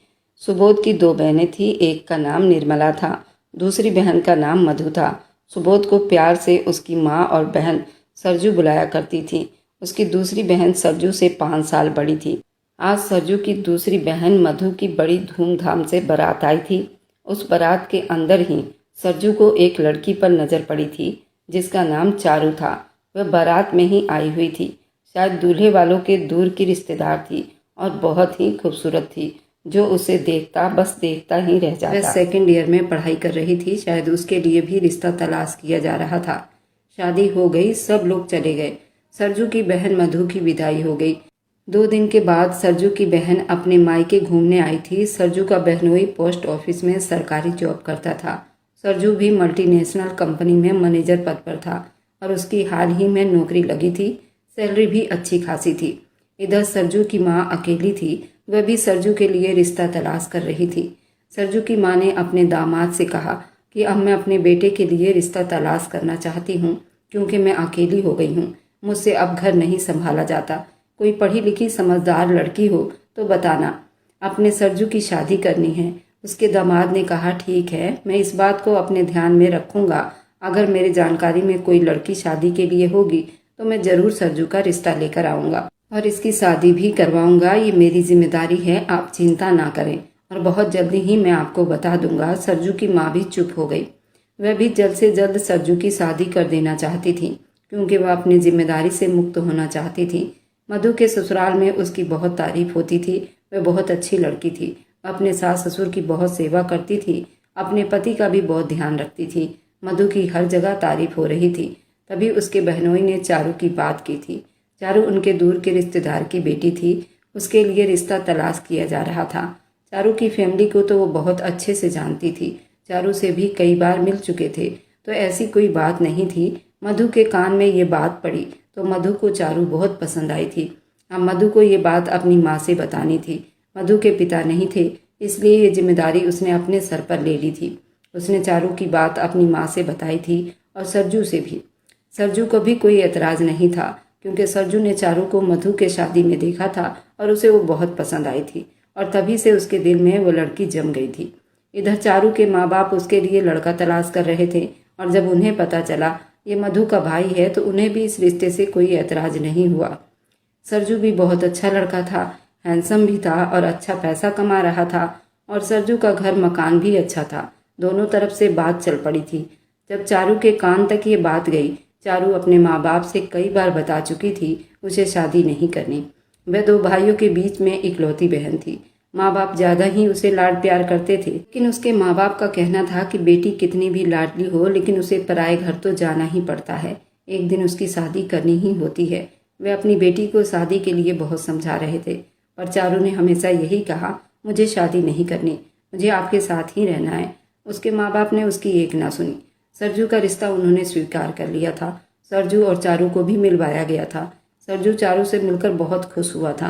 सुबोध की 2 बहनें थी। एक का नाम निर्मला था, दूसरी बहन का नाम मधु था। सुबोध को प्यार से उसकी माँ और बहन सरजू बुलाया करती थी। उसकी दूसरी बहन सरजू से 5 साल बड़ी थी। आज सरजू की दूसरी बहन मधु की बड़ी धूमधाम से बारात आई थी। उस बारात के अंदर ही सरजू को एक लड़की पर नज़र पड़ी थी जिसका नाम चारू था। वह बारात में ही आई हुई थी। शायद दूल्हे वालों के दूर की रिश्तेदार थी और बहुत ही खूबसूरत थी। जो उसे देखता बस देखता ही रह जाता। वह 2nd ईयर में पढ़ाई कर रही थी। शायद उसके लिए भी रिश्ता तलाश किया जा रहा था। शादी हो गई, सब लोग चले गए। सरजू की बहन मधु की विदाई हो गई। 2 दिन के बाद सरजू की बहन अपने मायके घूमने आई थी। सरजू का बहनोई पोस्ट ऑफिस में सरकारी जॉब करता था। सरजू भी मल्टीनेशनल कंपनी में मैनेजर पद पर था और उसकी हाल ही में नौकरी लगी थी। सैलरी भी अच्छी खासी थी। इधर सरजू की माँ अकेली थी। वह भी सरजू के लिए रिश्ता तलाश कर रही थी। सरजू की माँ ने अपने दामाद से कहा कि अब मैं अपने बेटे के लिए रिश्ता तलाश करना चाहती हूँ, क्योंकि मैं अकेली हो गई हूँ। मुझसे अब घर नहीं संभाला जाता। कोई पढ़ी लिखी समझदार लड़की हो तो बताना, अपने सरजू की शादी करनी है। उसके दामाद ने कहा, ठीक है, मैं इस बात को अपने ध्यान में रखूंगा। अगर मेरी जानकारी में कोई लड़की शादी के लिए होगी तो मैं ज़रूर सरजू का रिश्ता लेकर आऊँगा और इसकी शादी भी करवाऊँगा। ये मेरी जिम्मेदारी है, आप चिंता ना करें और बहुत जल्दी ही मैं आपको बता दूंगा। सरजू की माँ भी चुप हो गई। वह भी जल्द से जल्द सरजू की शादी कर देना चाहती थी, क्योंकि वह अपनी जिम्मेदारी से मुक्त होना चाहती थी। मधु के ससुराल में उसकी बहुत तारीफ होती थी। वह बहुत अच्छी लड़की थी। अपने सास ससुर की बहुत सेवा करती थी। अपने पति का भी बहुत ध्यान रखती थी। मधु की हर जगह तारीफ हो रही थी। तभी उसके बहनोई ने चारू की बात की थी। चारू उनके दूर के रिश्तेदार की बेटी थी। उसके लिए रिश्ता तलाश किया जा रहा था। चारू की फैमिली को तो वो बहुत अच्छे से जानती थी। चारू से भी कई बार मिल चुके थे, तो ऐसी कोई बात नहीं थी। मधु के कान में ये बात पड़ी तो मधु को चारू बहुत पसंद आई थी। अब मधु को ये बात अपनी माँ से बतानी थी। मधु के पिता नहीं थे, इसलिए ये जिम्मेदारी उसने अपने सर पर ले ली थी। उसने चारू की बात अपनी माँ से बताई थी और सरजू से भी। सरजू को भी कोई एतराज़ नहीं था क्योंकि सरजू ने चारू को मधु के शादी में देखा था और उसे वो बहुत पसंद आई थी और तभी से उसके दिल में वो लड़की जम गई थी। इधर चारू के माँ बाप उसके लिए लड़का तलाश कर रहे थे और जब उन्हें पता चला ये मधु का भाई है तो उन्हें भी इस रिश्ते से कोई एतराज़ नहीं हुआ। सरजू भी बहुत अच्छा लड़का था, हैंडसम भी था और अच्छा पैसा कमा रहा था और सरजू का घर मकान भी अच्छा था। दोनों तरफ से बात चल पड़ी थी। जब चारू के कान तक ये बात गई, चारू अपने माँ बाप से कई बार बता चुकी थी उसे शादी नहीं करनी। वह दो भाइयों के बीच में इकलौती बहन थी। माँ बाप ज़्यादा ही उसे लाड प्यार करते थे, लेकिन उसके माँ बाप का कहना था कि बेटी कितनी भी लाडली हो लेकिन उसे पराए घर तो जाना ही पड़ता है, एक दिन उसकी शादी करनी ही होती है। वे अपनी बेटी को शादी के लिए बहुत समझा रहे थे पर चारू ने हमेशा यही कहा, मुझे शादी नहीं करनी, मुझे आपके साथ ही रहना है। उसके माँ बाप ने उसकी एक ना सुनी। सरजू का रिश्ता उन्होंने स्वीकार कर लिया था। सरजू और चारू को भी मिलवाया गया था। सरजू चारू से मिलकर बहुत खुश हुआ था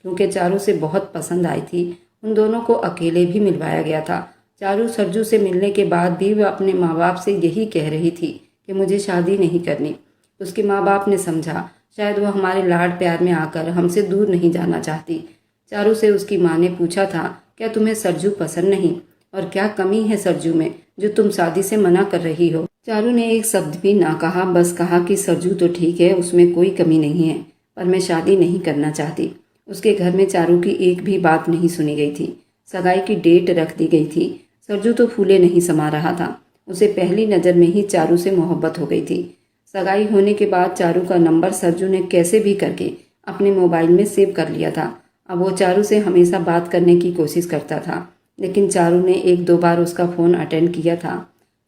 क्योंकि चारू से बहुत पसंद आई थी। उन दोनों को अकेले भी मिलवाया गया था। चारू सरजू से मिलने के बाद भी वह अपने माँ बाप से यही कह रही थी कि मुझे शादी नहीं करनी। उसके माँ बाप ने समझा शायद वह हमारे लाड प्यार में आकर हमसे दूर नहीं जाना चाहती। चारू से उसकी माँ ने पूछा था, क्या तुम्हें सरजू पसंद नहीं और क्या कमी है सरजू में जो तुम शादी से मना कर रही हो? चारू ने एक शब्द भी ना कहा, बस कहा कि सरजू तो ठीक है, उसमें कोई कमी नहीं है, पर मैं शादी नहीं करना चाहती। उसके घर में चारू की एक भी बात नहीं सुनी गई थी। सगाई की डेट रख दी गई थी। सरजू तो फूले नहीं समा रहा था। उसे पहली नज़र में ही चारू से मोहब्बत हो गई थी। सगाई होने के बाद चारू का नंबर सरजू ने कैसे भी करके अपने मोबाइल में सेव कर लिया था। अब वो चारू से हमेशा बात करने की कोशिश करता था, लेकिन चारू ने एक दो बार उसका फ़ोन अटेंड किया था।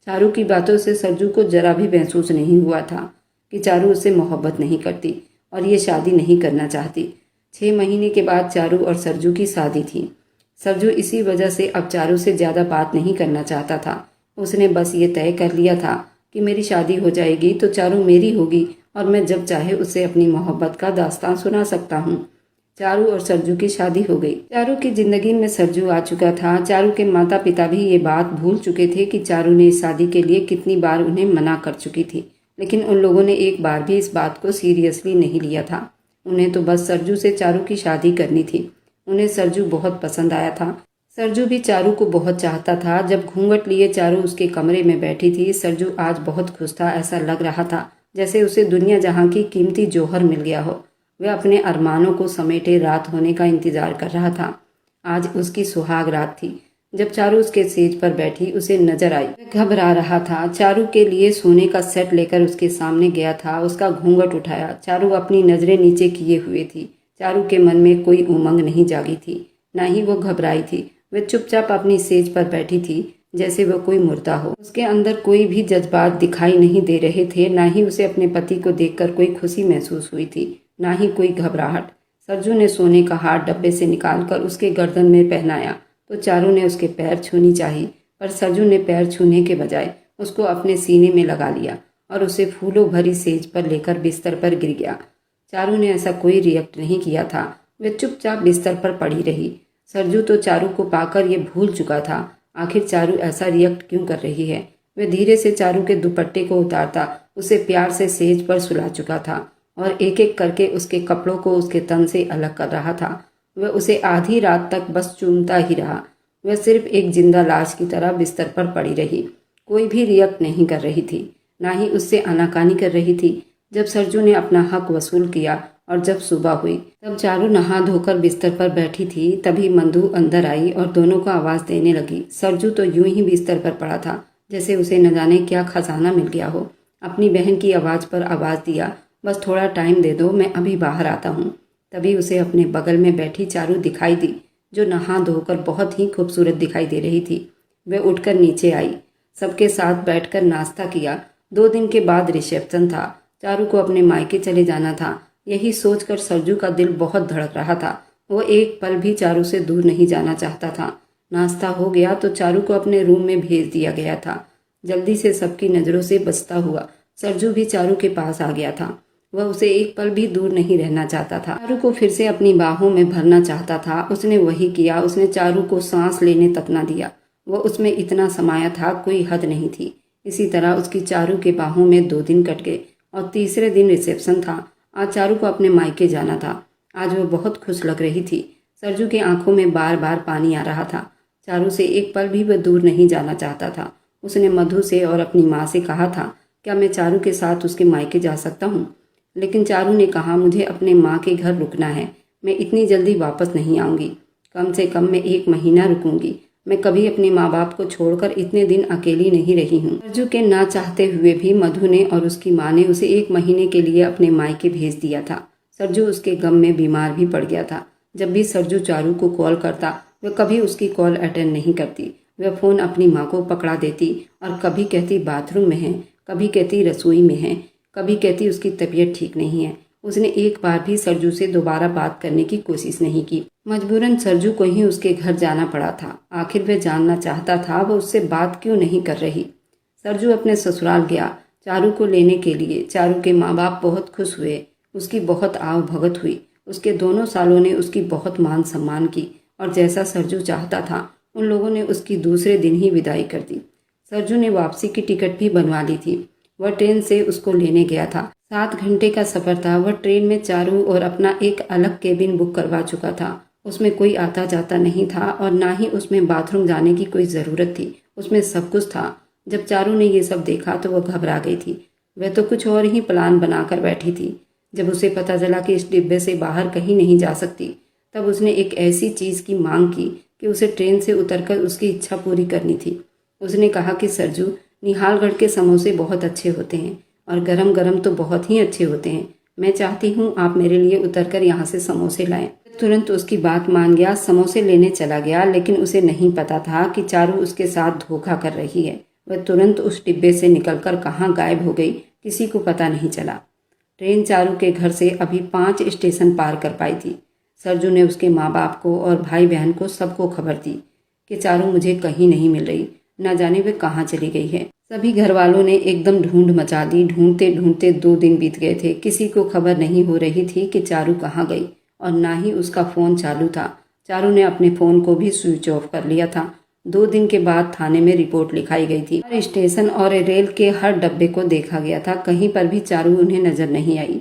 चारू की बातों से सरजू को जरा भी महसूस नहीं हुआ था कि चारू उससे मोहब्बत नहीं करती और ये शादी नहीं करना चाहती। 6 महीने के बाद चारू और सरजू की शादी थी। सरजू इसी वजह से अब चारू से ज़्यादा बात नहीं करना चाहता था। उसने बस ये तय कर लिया था कि मेरी शादी हो जाएगी तो चारू मेरी होगी और मैं जब चाहे उससे अपनी मोहब्बत का दास्तान सुना सकता हूँ। चारू और सरजू की शादी हो गई। चारू की जिंदगी में सरजू आ चुका था। चारू के माता पिता भी ये बात भूल चुके थे कि चारू ने इस शादी के लिए कितनी बार उन्हें मना कर चुकी थी, लेकिन उन लोगों ने एक बार भी इस बात को सीरियसली नहीं लिया था। उन्हें तो बस सरजू से चारू की शादी करनी थी। उन्हें सरजू बहुत पसंद आया था। सरजू भी चारू को बहुत चाहता था। जब घूंघट लिए चारू उसके कमरे में बैठी थी, सरजू आज बहुत खुश था। ऐसा लग रहा था जैसे उसे दुनिया जहाँ की कीमती जौहर मिल गया हो। वह अपने अरमानों को समेटे रात होने का इंतजार कर रहा था। आज उसकी सुहाग रात थी। जब चारू उसके सेज पर बैठी उसे नजर आई। वह घबरा रहा था। चारू के लिए सोने का सेट लेकर उसके सामने गया था। उसका घूंघट उठाया। चारू अपनी नजरें नीचे किए हुए थी। चारू के मन में कोई उमंग नहीं जागी थी, ना ही वो घबराई थी। वह चुपचाप अपनी सेज पर बैठी थी जैसे वह कोई मुर्दा हो। उसके अंदर कोई भी जज्बात दिखाई नहीं दे रहे थे। ना ही उसे अपने पति को देखकर कोई खुशी महसूस हुई थी, ना ही कोई घबराहट। सरजू ने सोने का हार डब्बे से निकालकर उसके गर्दन में पहनाया तो चारू ने उसके पैर छूनी चाही, पर सरजू ने पैर छूने के बजाय उसको अपने सीने में लगा लिया और उसे फूलों भरी सेज पर लेकर बिस्तर पर गिर गया। चारू ने ऐसा कोई रिएक्ट नहीं किया था। वह चुपचाप बिस्तर पर पड़ी रही। सरजू तो चारू को पाकर ये भूल चुका था आखिर चारू ऐसा रिएक्ट क्यों कर रही है। वह धीरे से चारू के दुपट्टे को उतारता उसे प्यार से सेज पर सुला चुका था और एक एक करके उसके कपड़ों को उसके तन से अलग कर रहा था। वह उसे आधी रात तक बस चूमता ही रहा। वह सिर्फ एक जिंदा लाश की तरह बिस्तर पर पड़ी रही। कोई भी रिएक्ट नहीं कर रही थी, ना ही उससे आनाकानी कर रही थी। जब सरजू ने अपना हक वसूल किया और जब सुबह हुई तब चारू नहा धोकर बिस्तर पर बैठी थी। तभी मंदू अंदर आई और दोनों को आवाज़ देने लगी। सरजू तो यूं ही बिस्तर पर पड़ा था जैसे उसे न जाने क्या खजाना मिल गया हो। अपनी बहन की आवाज़ पर आवाज़ दिया, बस थोड़ा टाइम दे दो, मैं अभी बाहर आता हूँ। तभी उसे अपने बगल में बैठी चारू दिखाई दी जो नहा धोकर बहुत ही खूबसूरत दिखाई दे रही थी। वह उठकर नीचे आई। सबके साथ बैठकर नाश्ता किया। 2 दिन के बाद रिसेप्शन था। चारू को अपने मायके चले जाना था। यही सोचकर सरजू का दिल बहुत धड़क रहा था। वो एक पल भी चारू से दूर नहीं जाना चाहता था। नाश्ता हो गया तो चारू को अपने रूम में भेज दिया गया था। जल्दी से सबकी नज़रों से बचता हुआ सरजू भी चारू के पास आ गया था। वह उसे एक पल भी दूर नहीं रहना चाहता था। चारू को फिर से अपनी बाहों में भरना चाहता था। उसने वही किया। उसने चारू को सांस लेने तक न दिया। वो उसमें इतना समाया था, कोई हद नहीं थी। इसी तरह उसकी चारू के बाहों में 2 दिन कट गए और तीसरे दिन रिसेप्शन था। आज चारू को अपने मायके जाना था। आज वो बहुत खुश लग रही थी। सरजू की आंखों में बार बार पानी आ रहा था। चारू से एक पल भी वह दूर नहीं जाना चाहता था। उसने मधु से और अपनी माँ से कहा था, क्या मैं चारू के साथ उसके मायके जा सकता हूँ? लेकिन चारू ने कहा, मुझे अपने माँ के घर रुकना है। मैं इतनी जल्दी वापस नहीं आऊँगी। कम से कम मैं 1 महीना रुकूंगी। मैं कभी अपने माँ बाप को छोड़कर इतने दिन अकेली नहीं रही हूँ। सरजू के ना चाहते हुए भी मधु ने और उसकी माँ ने उसे 1 महीने के लिए अपने मायके भेज दिया था। सरजू उसके गम में बीमार भी पड़ गया था। जब भी सरजू चारू को कॉल करता, वह कभी उसकी कॉल अटेंड नहीं करती। वह फ़ोन अपनी माँ को पकड़ा देती और कभी कहती बाथरूम में है, कभी कहती रसोई में है, कभी कहती उसकी तबीयत ठीक नहीं है। उसने एक बार भी सरजू से दोबारा बात करने की कोशिश नहीं की। मजबूरन सरजू को ही उसके घर जाना पड़ा था। आखिर वह जानना चाहता था वह उससे बात क्यों नहीं कर रही। सरजू अपने ससुराल गया चारू को लेने के लिए। चारू के माँ बाप बहुत खुश हुए। उसकी बहुत आव भगत हुई। उसके दोनों सालों ने उसकी बहुत मान सम्मान की और जैसा सरजू चाहता था उन लोगों ने उसकी दूसरे दिन ही विदाई कर दी। सरजू ने वापसी की टिकट भी बनवा ली थी। वह ट्रेन से उसको लेने गया था। 7 घंटे का सफ़र था। वह ट्रेन में चारू और अपना एक अलग केबिन बुक करवा चुका था। उसमें कोई आता जाता नहीं था और ना ही उसमें बाथरूम जाने की कोई ज़रूरत थी। उसमें सब कुछ था। जब चारू ने ये सब देखा तो वह घबरा गई थी। वह तो कुछ और ही प्लान बनाकर बैठी थी। जब उसे पता चला कि इस डिब्बे से बाहर कहीं नहीं जा सकती, तब उसने एक ऐसी चीज़ की मांग की कि उसे ट्रेन से उतरकर उसकी इच्छा पूरी करनी थी। उसने कहा कि सरजू, निहालगढ़ के समोसे बहुत अच्छे होते हैं और गरम गरम तो बहुत ही अच्छे होते हैं। मैं चाहती हूँ आप मेरे लिए उतरकर यहाँ से समोसे लाएं। तुरंत उसकी बात मान गया, समोसे लेने चला गया। लेकिन उसे नहीं पता था कि चारू उसके साथ धोखा कर रही है। वह तुरंत उस डिब्बे से निकलकर कहाँ गायब हो गई, किसी को पता नहीं चला। ट्रेन चारू के घर से अभी 5 स्टेशन पार कर पाई थी। सरजू ने उसके माँ बाप को और भाई बहन को सबको खबर दी कि चारू मुझे कहीं नहीं मिल रही, न जाने वे कहाँ चली गई है। सभी घर वालों ने एकदम ढूंढ मचा दी। ढूंढते ढूंढते 2 दिन बीत गए थे। किसी को खबर नहीं हो रही थी कि चारू कहाँ गई और ना ही उसका फ़ोन चालू था। चारू ने अपने फ़ोन को भी स्विच ऑफ कर लिया था। 2 दिन के बाद थाने में रिपोर्ट लिखाई गई थी। हर स्टेशन और रेल के हर डब्बे को देखा गया था। कहीं पर भी चारू उन्हें नजर नहीं आई।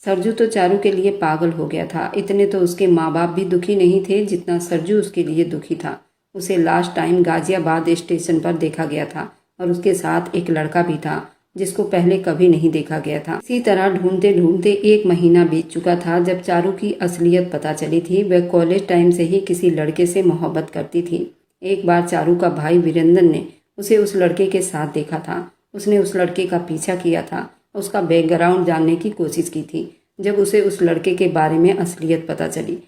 सरजू तो चारू के लिए पागल हो गया था। इतने तो उसके माँ बाप भी दुखी नहीं थे जितना सरजू उसके लिए दुखी था। उसे लास्ट टाइम गाजियाबाद स्टेशन पर देखा गया था और उसके साथ एक लड़का भी था जिसको पहले कभी नहीं देखा गया था। इसी तरह ढूंढते ढूंढते 1 महीना बीत चुका था जब चारू की असलियत पता चली थी। वह कॉलेज टाइम से ही किसी लड़के से मोहब्बत करती थी। एक बार चारू का भाई वीरेंद्र ने उसे उस लड़के के साथ देखा था। उसने उस लड़के का पीछा किया था, उसका बैकग्राउंड जानने की कोशिश की थी। जब उसे उस लड़के के बारे में असलियत पता चली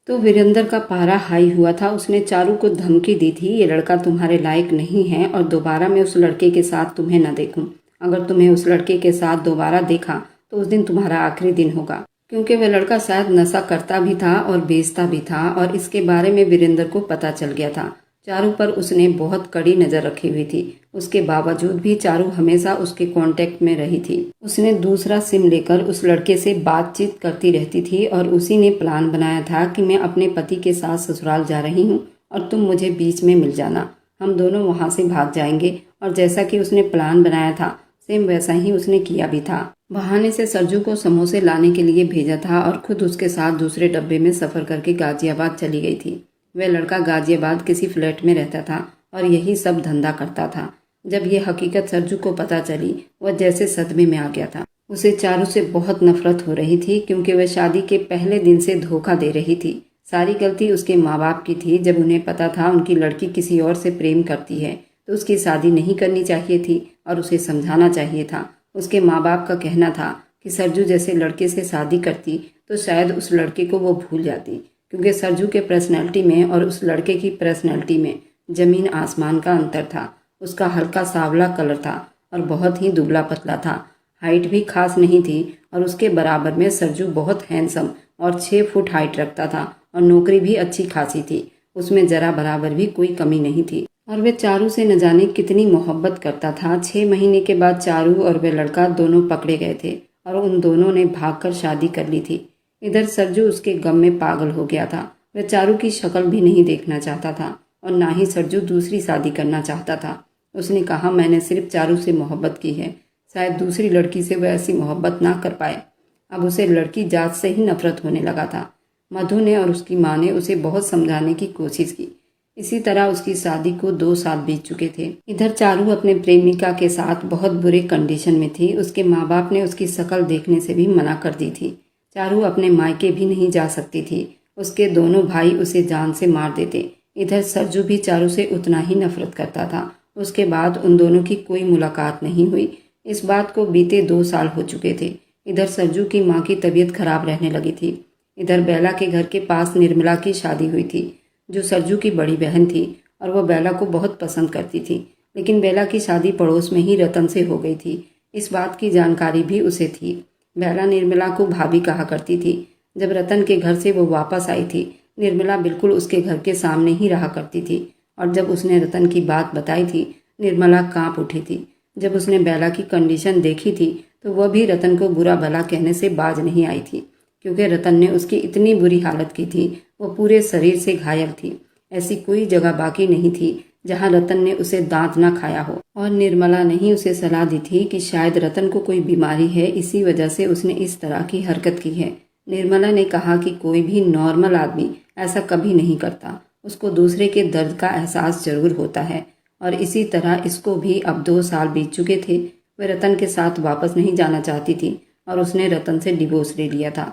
तो वीरेंद्र का पारा हाई हुआ था। उसने चारू को धमकी दी थी, ये लड़का तुम्हारे लायक नहीं है और दोबारा मैं उस लड़के के साथ तुम्हें न देखूं। अगर तुम्हें उस लड़के के साथ दोबारा देखा तो उस दिन तुम्हारा आखिरी दिन होगा। क्योंकि वह लड़का शायद नशा करता भी था और बेचता भी था और इसके बारे में वीरेंद्र को पता चल गया था। चारू पर उसने बहुत कड़ी नज़र रखी हुई थी। उसके बावजूद भी चारू हमेशा उसके कांटेक्ट में रही थी। उसने दूसरा सिम लेकर उस लड़के से बातचीत करती रहती थी और उसी ने प्लान बनाया था कि मैं अपने पति के साथ ससुराल जा रही हूँ और तुम मुझे बीच में मिल जाना। हम दोनों वहाँ से भाग जाएंगे। और जैसा कि उसने प्लान बनाया था सेम वैसा ही उसने किया भी था। बहाने से सरजू को समोसे लाने के लिए भेजा था और खुद उसके साथ दूसरे डब्बे में सफ़र करके गाजियाबाद चली गई थी। वह लड़का गाजियाबाद किसी फ्लैट में रहता था और यही सब धंधा करता था। जब ये हकीकत सरजू को पता चली वह जैसे सदमे में आ गया था। उसे चारू से बहुत नफरत हो रही थी क्योंकि वह शादी के पहले दिन से धोखा दे रही थी। सारी गलती उसके माँ बाप की थी। जब उन्हें पता था उनकी लड़की किसी और से प्रेम करती है तो उसकी शादी नहीं करनी चाहिए थी और उसे समझाना चाहिए था। उसके माँ बाप का कहना था कि सरजू जैसे लड़के से शादी करती तो शायद उस लड़के को वो भूल जाती, क्योंकि सरजू के पर्सनैलिटी में और उस लड़के की पर्सनैलिटी में ज़मीन आसमान का अंतर था। उसका हल्का सांवला कलर था और बहुत ही दुबला पतला था। हाइट भी खास नहीं थी और उसके बराबर में सरजू बहुत हैंडसम और 6 फुट हाइट रखता था और नौकरी भी अच्छी खासी थी। उसमें जरा बराबर भी कोई कमी नहीं थी और वे चारू से न जाने कितनी मोहब्बत करता था। 6 महीने के बाद चारू और वे लड़का दोनों पकड़े गए थे और उन दोनों ने भागकर शादी कर ली थी। इधर सरजू उसके गम में पागल हो गया था। वह चारू की शक्ल भी नहीं देखना चाहता था और ना ही सरजू दूसरी शादी करना चाहता था। उसने कहा, मैंने सिर्फ चारू से मोहब्बत की है, शायद दूसरी लड़की से वह ऐसी मोहब्बत ना कर पाए। अब उसे लड़की जात से ही नफरत होने लगा था। मधु ने और उसकी माँ ने उसे बहुत समझाने की कोशिश की। इसी तरह उसकी शादी को 2 साल बीत चुके थे। इधर चारू अपने प्रेमिका के साथ बहुत बुरे कंडीशन में थी। उसके माँ बाप ने उसकी शक्ल देखने से भी मना कर दी थी। चारू अपने मायके भी नहीं जा सकती थी। उसके दोनों भाई उसे जान से मार देते। इधर सरजू भी चारू से उतना ही नफरत करता था। उसके बाद उन दोनों की कोई मुलाकात नहीं हुई। इस बात को बीते 2 साल हो चुके थे। इधर सरजू की माँ की तबीयत खराब रहने लगी थी। इधर बेला के घर के पास निर्मला की शादी हुई थी, जो सरजू की बड़ी बहन थी और वह बेला को बहुत पसंद करती थी। लेकिन बेला की शादी पड़ोस में ही रतन से हो गई थी। इस बात की जानकारी भी उसे थी। बेला निर्मला को भाभी कहा करती थी। जब रतन के घर से वो वापस आई थी, निर्मला बिल्कुल उसके घर के सामने ही रहा करती थी और जब उसने रतन की बात बताई थी, निर्मला कांप उठी थी। जब उसने बेला की कंडीशन देखी थी तो वह भी रतन को बुरा भला कहने से बाज नहीं आई थी, क्योंकि रतन ने उसकी इतनी बुरी हालत की थी। वो पूरे शरीर से घायल थी। ऐसी कोई जगह बाकी नहीं थी जहां रतन ने उसे दांत ना खाया हो। और निर्मला ने ही उसे सलाह दी थी कि शायद रतन को कोई बीमारी है, इसी वजह से उसने इस तरह की हरकत की है। निर्मला ने कहा कि कोई भी नॉर्मल आदमी ऐसा कभी नहीं करता। उसको दूसरे के दर्द का एहसास जरूर होता है। और इसी तरह इसको भी अब 2 साल बीत चुके थे। वह रतन के साथ वापस नहीं जाना चाहती थी और उसने रतन से डिवोर्स ले लिया था।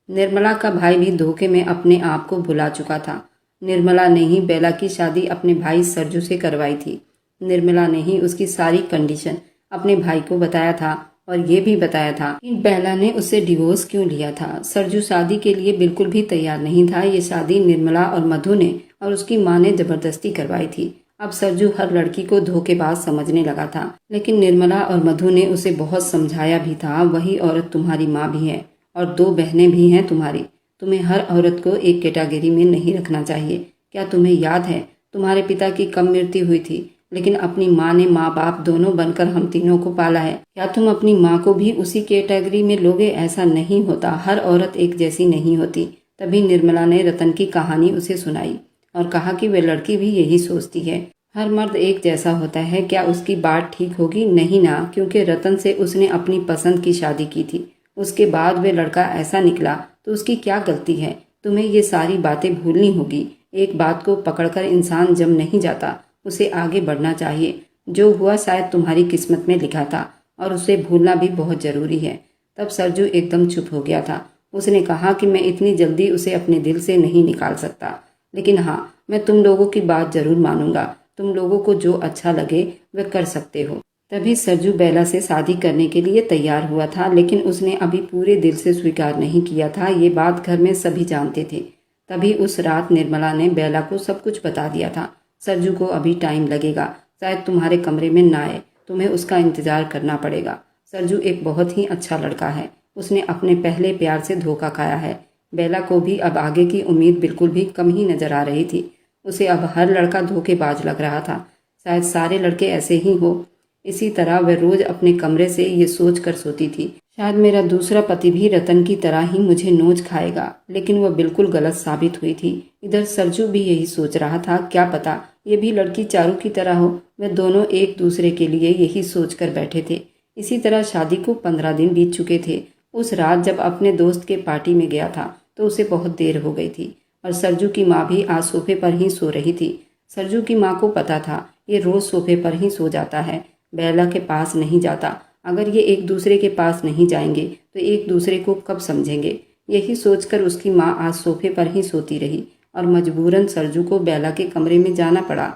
निर्मला का भाई भी धोखे में अपने आप को भुला चुका था। निर्मला ने ही बेला की शादी अपने भाई सरजू से करवाई थी। निर्मला ने ही उसकी सारी कंडीशन अपने भाई को बताया था और ये भी बताया था कि बेला ने उससे डिवोर्स क्यों लिया था। सरजू शादी के लिए बिल्कुल भी तैयार नहीं था। ये शादी निर्मला और मधु ने और उसकी माँ ने जबरदस्ती करवाई थी। अब सरजू हर लड़की को धोखेबाज समझने लगा था, लेकिन निर्मला और मधु ने उसे बहुत समझाया भी था। वही औरत तुम्हारी माँ भी है और 2 बहनें भी हैं तुम्हारी। तुम्हें हर औरत को एक कैटेगरी में नहीं रखना चाहिए। क्या तुम्हें याद है तुम्हारे पिता की कब मृत्यु हुई थी, लेकिन अपनी माँ ने माँ बाप दोनों बनकर हम तीनों को पाला है। क्या तुम अपनी माँ को भी उसी कैटेगरी में लोगे? ऐसा नहीं होता। हर औरत एक जैसी नहीं होती। तभी निर्मला ने रतन की कहानी उसे सुनाई और कहा कि वह लड़की भी यही सोचती है, हर मर्द एक जैसा होता है। क्या उसकी बात ठीक होगी? नहीं ना, क्योंकि रतन से उसने अपनी पसंद की शादी की थी। उसके बाद वे लड़का ऐसा निकला तो उसकी क्या गलती है? तुम्हें ये सारी बातें भूलनी होगी। एक बात को पकड़कर इंसान जम नहीं जाता, उसे आगे बढ़ना चाहिए। जो हुआ शायद तुम्हारी किस्मत में लिखा था और उसे भूलना भी बहुत जरूरी है। तब सरजू एकदम चुप हो गया था। उसने कहा कि मैं इतनी जल्दी उसे अपने दिल से नहीं निकाल सकता, लेकिन हाँ, मैं तुम लोगों की बात जरूर मानूंगा। तुम लोगों को जो अच्छा लगे वह कर सकते हो। तभी सरजू बेला से शादी करने के लिए तैयार हुआ था, लेकिन उसने अभी पूरे दिल से स्वीकार नहीं किया था। ये बात घर में सभी जानते थे। तभी उस रात निर्मला ने बेला को सब कुछ बता दिया था। सरजू को अभी टाइम लगेगा, शायद तुम्हारे कमरे में ना आए, तुम्हें उसका इंतजार करना पड़ेगा। सरजू एक बहुत ही अच्छा लड़का है। उसने अपने पहले प्यार से धोखा खाया है। बेला को भी अब आगे की उम्मीद बिल्कुल भी कम ही नजर आ रही थी। उसे अब हर लड़का धोखेबाज लग रहा था। शायद सारे लड़के ऐसे ही हो। इसी तरह वह रोज अपने कमरे से ये सोच कर सोती थी, शायद मेरा दूसरा पति भी रतन की तरह ही मुझे नोच खाएगा। लेकिन वह बिल्कुल गलत साबित हुई थी। इधर सरजू भी यही सोच रहा था, क्या पता ये भी लड़की चारू की तरह हो। वे दोनों एक दूसरे के लिए यही सोच कर बैठे थे। इसी तरह शादी को 15 दिन बीत चुके थे। उस रात जब अपने दोस्त के पार्टी में गया था तो उसे बहुत देर हो गई थी और सरजू की माँ भी आज सोफे पर ही सो रही थी। सरजू की माँ को पता था ये रोज सोफे पर ही सो जाता है, बेला के पास नहीं जाता। अगर ये एक दूसरे के पास नहीं जाएंगे तो एक दूसरे को कब समझेंगे। यही सोचकर उसकी माँ आज सोफे पर ही सोती रही और मजबूरन सरजू को बेला के कमरे में जाना पड़ा।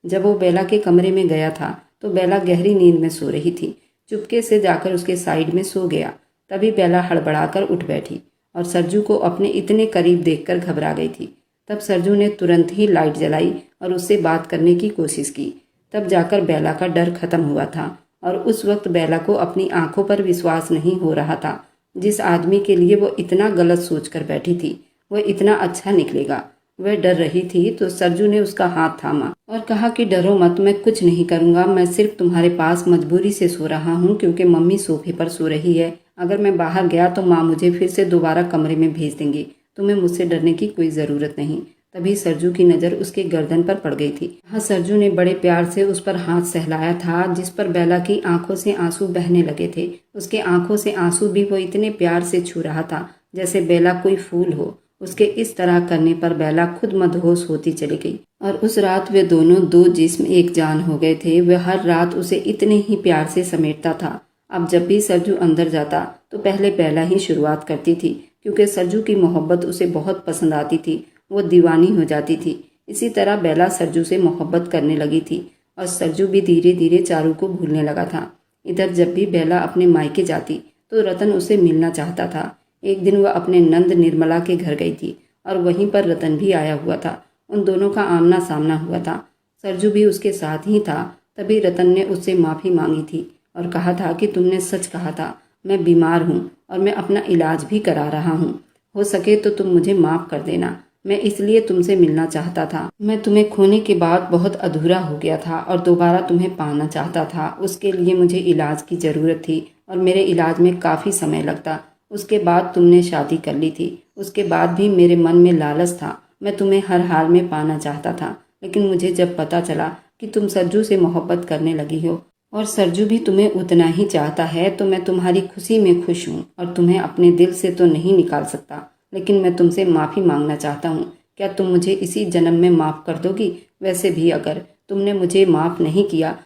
जब वो बेला के कमरे में गया था तो बेला गहरी नींद में सो रही थी। चुपके से जाकर उसके साइड में सो गया। तभी बेला हड़बड़ाकर उठ बैठी और सरजू को अपने इतने करीब देखकर घबरा गई थी। तब सरजू ने तुरंत ही लाइट जलाई और उससे बात करने की कोशिश की। तब जाकर बेला का डर खत्म हुआ था और उस वक्त बेला को अपनी आंखों पर विश्वास नहीं हो रहा था। जिस आदमी के लिए वो इतना गलत सोचकर बैठी थी वह इतना अच्छा निकलेगा। वह डर रही थी तो सरजू ने उसका हाथ थामा और कहा कि डरो मत, मैं कुछ नहीं करूंगा। मैं सिर्फ तुम्हारे पास मजबूरी से सो रहा हूँ, क्योंकि मम्मी सोफे पर सो रही है। अगर मैं बाहर गया तो माँ मुझे फिर से दोबारा कमरे में भेज देंगी। तुम्हें मुझसे डरने की कोई ज़रूरत नहीं। तभी सरजू की नज़र उसके गर्दन पर पड़ गई थी। हाँ, सरजू ने बड़े प्यार से उस पर हाथ सहलाया था, जिस पर बेला की आंखों से आंसू बहने लगे थे। उसके आंखों से आंसू भी वो इतने प्यार से छू रहा था जैसे बेला कोई फूल हो। उसके इस तरह करने पर बेला खुद मदहोश होती चली गई और उस रात वे दोनों दो जिस्म एक जान हो गए थे। वे हर रात उसे इतने ही प्यार से समेटता था। अब जब भी सरजू अंदर जाता तो पहले बेला ही शुरुआत करती थी, क्योंकि सरजू की मोहब्बत उसे बहुत पसंद आती थी। वो दीवानी हो जाती थी। इसी तरह बेला सरजू से मोहब्बत करने लगी थी और सरजू भी धीरे धीरे चारू को भूलने लगा था। इधर जब भी बेला अपने मायके जाती तो रतन उसे मिलना चाहता था। एक दिन वह अपने नंद निर्मला के घर गई थी और वहीं पर रतन भी आया हुआ था। उन दोनों का आमना सामना हुआ था। सरजू भी उसके साथ ही था। तभी रतन ने उससे माफ़ी मांगी थी और कहा था कि तुमने सच कहा था, मैं बीमार हूँ और मैं अपना इलाज भी करा रहा हूँ। हो सके तो तुम मुझे माफ़ कर देना। मैं इसलिए तुमसे मिलना चाहता था। मैं तुम्हें खोने के बाद बहुत अधूरा हो गया था और दोबारा तुम्हें पाना चाहता था। उसके लिए मुझे इलाज की ज़रूरत थी और मेरे इलाज में काफ़ी समय लगता। उसके बाद तुमने शादी कर ली थी। उसके बाद भी मेरे मन में लालच था। मैं तुम्हें हर हाल में पाना चाहता था, लेकिन मुझे जब पता चला कि तुम सरजू से मोहब्बत करने लगी हो और सरजू भी तुम्हें उतना ही चाहता है, तो मैं तुम्हारी खुशी में खुश हूँ और तुम्हें अपने दिल से तो नहीं निकाल सकता, लेकिन मैं तुमसे माफ़ी मांगना चाहता हूँ। क्या तुम मुझे इसी जन्म में माफ़ कर दोगी? वैसे भी अगर तुमने मुझे माफ़ नहीं किया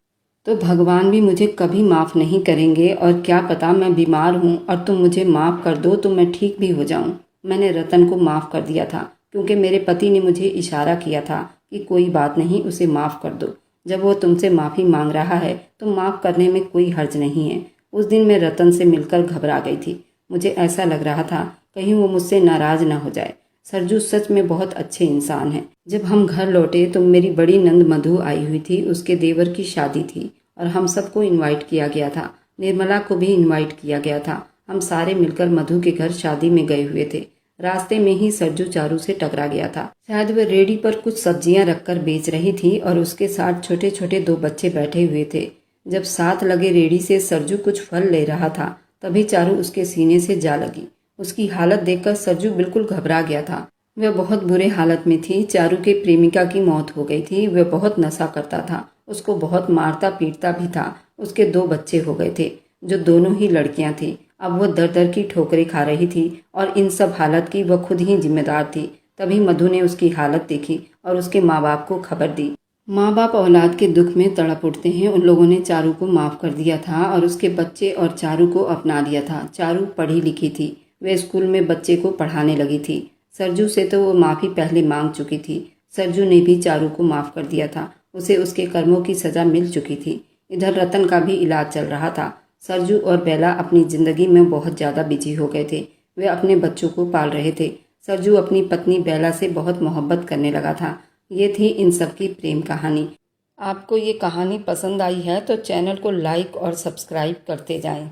तो भगवान भी मुझे कभी माफ़ नहीं करेंगे और क्या पता मैं बीमार हूँ और तुम मुझे माफ़ कर दो तो मैं ठीक भी हो जाऊँ। मैंने रतन को माफ़ कर दिया था क्योंकि मेरे पति ने मुझे इशारा किया था कि कोई बात नहीं, उसे माफ़ कर दो। जब वो तुमसे माफ़ी मांग रहा है तो माफ़ करने में कोई हर्ज नहीं है। उस दिन मैं रतन से मिलकर घबरा गई थी। मुझे ऐसा लग रहा था कहीं वो मुझसे नाराज़ ना हो जाए। सरजू सच में बहुत अच्छे इंसान है। जब हम घर लौटे तो मेरी बड़ी नंद मधु आई हुई थी। उसके देवर की शादी थी और हम सबको इनवाइट किया गया था। निर्मला को भी इनवाइट किया गया था। हम सारे मिलकर मधु के घर शादी में गए हुए थे। रास्ते में ही सरजू चारू से टकरा गया था। शायद वह रेडी पर कुछ सब्जियां रखकर बेच रही थी और उसके साथ छोटे छोटे दो बच्चे बैठे हुए थे। जब साथ लगे रेडी से सरजू कुछ फल ले रहा था तभी चारू उसके सीने से जा लगी। उसकी हालत देखकर सरजू बिल्कुल घबरा गया था। वह बहुत बुरे हालत में थी। चारू के प्रेमिका की मौत हो गई थी। वह बहुत नशा करता था। उसको बहुत मारता पीटता भी था। उसके दो बच्चे हो गए थे जो दोनों ही लड़कियां थी। अब वह दर दर की ठोकरें खा रही थी और इन सब हालत की वह खुद ही जिम्मेदार थी। तभी मधु ने उसकी हालत देखी और उसके माँ बाप को खबर दी। माँ बाप औलाद के दुख में तड़प उठते हैं। उन लोगों ने चारू को माफ़ कर दिया था और उसके बच्चे और चारू को अपना लिया था। चारू पढ़ी लिखी थी। वह स्कूल में बच्चे को पढ़ाने लगी थी। सरजू से तो वो माफ़ी पहले मांग चुकी थी। सरजू ने भी चारू को माफ़ कर दिया था। उसे उसके कर्मों की सज़ा मिल चुकी थी। इधर रतन का भी इलाज चल रहा था। सरजू और बेला अपनी ज़िंदगी में बहुत ज़्यादा बिजी हो गए थे। वे अपने बच्चों को पाल रहे थे। सरजू अपनी पत्नी बेला से बहुत मोहब्बत करने लगा था। ये थी इन सब की प्रेम कहानी। आपको ये कहानी पसंद आई है तो चैनल को लाइक और सब्सक्राइब करते जाएं।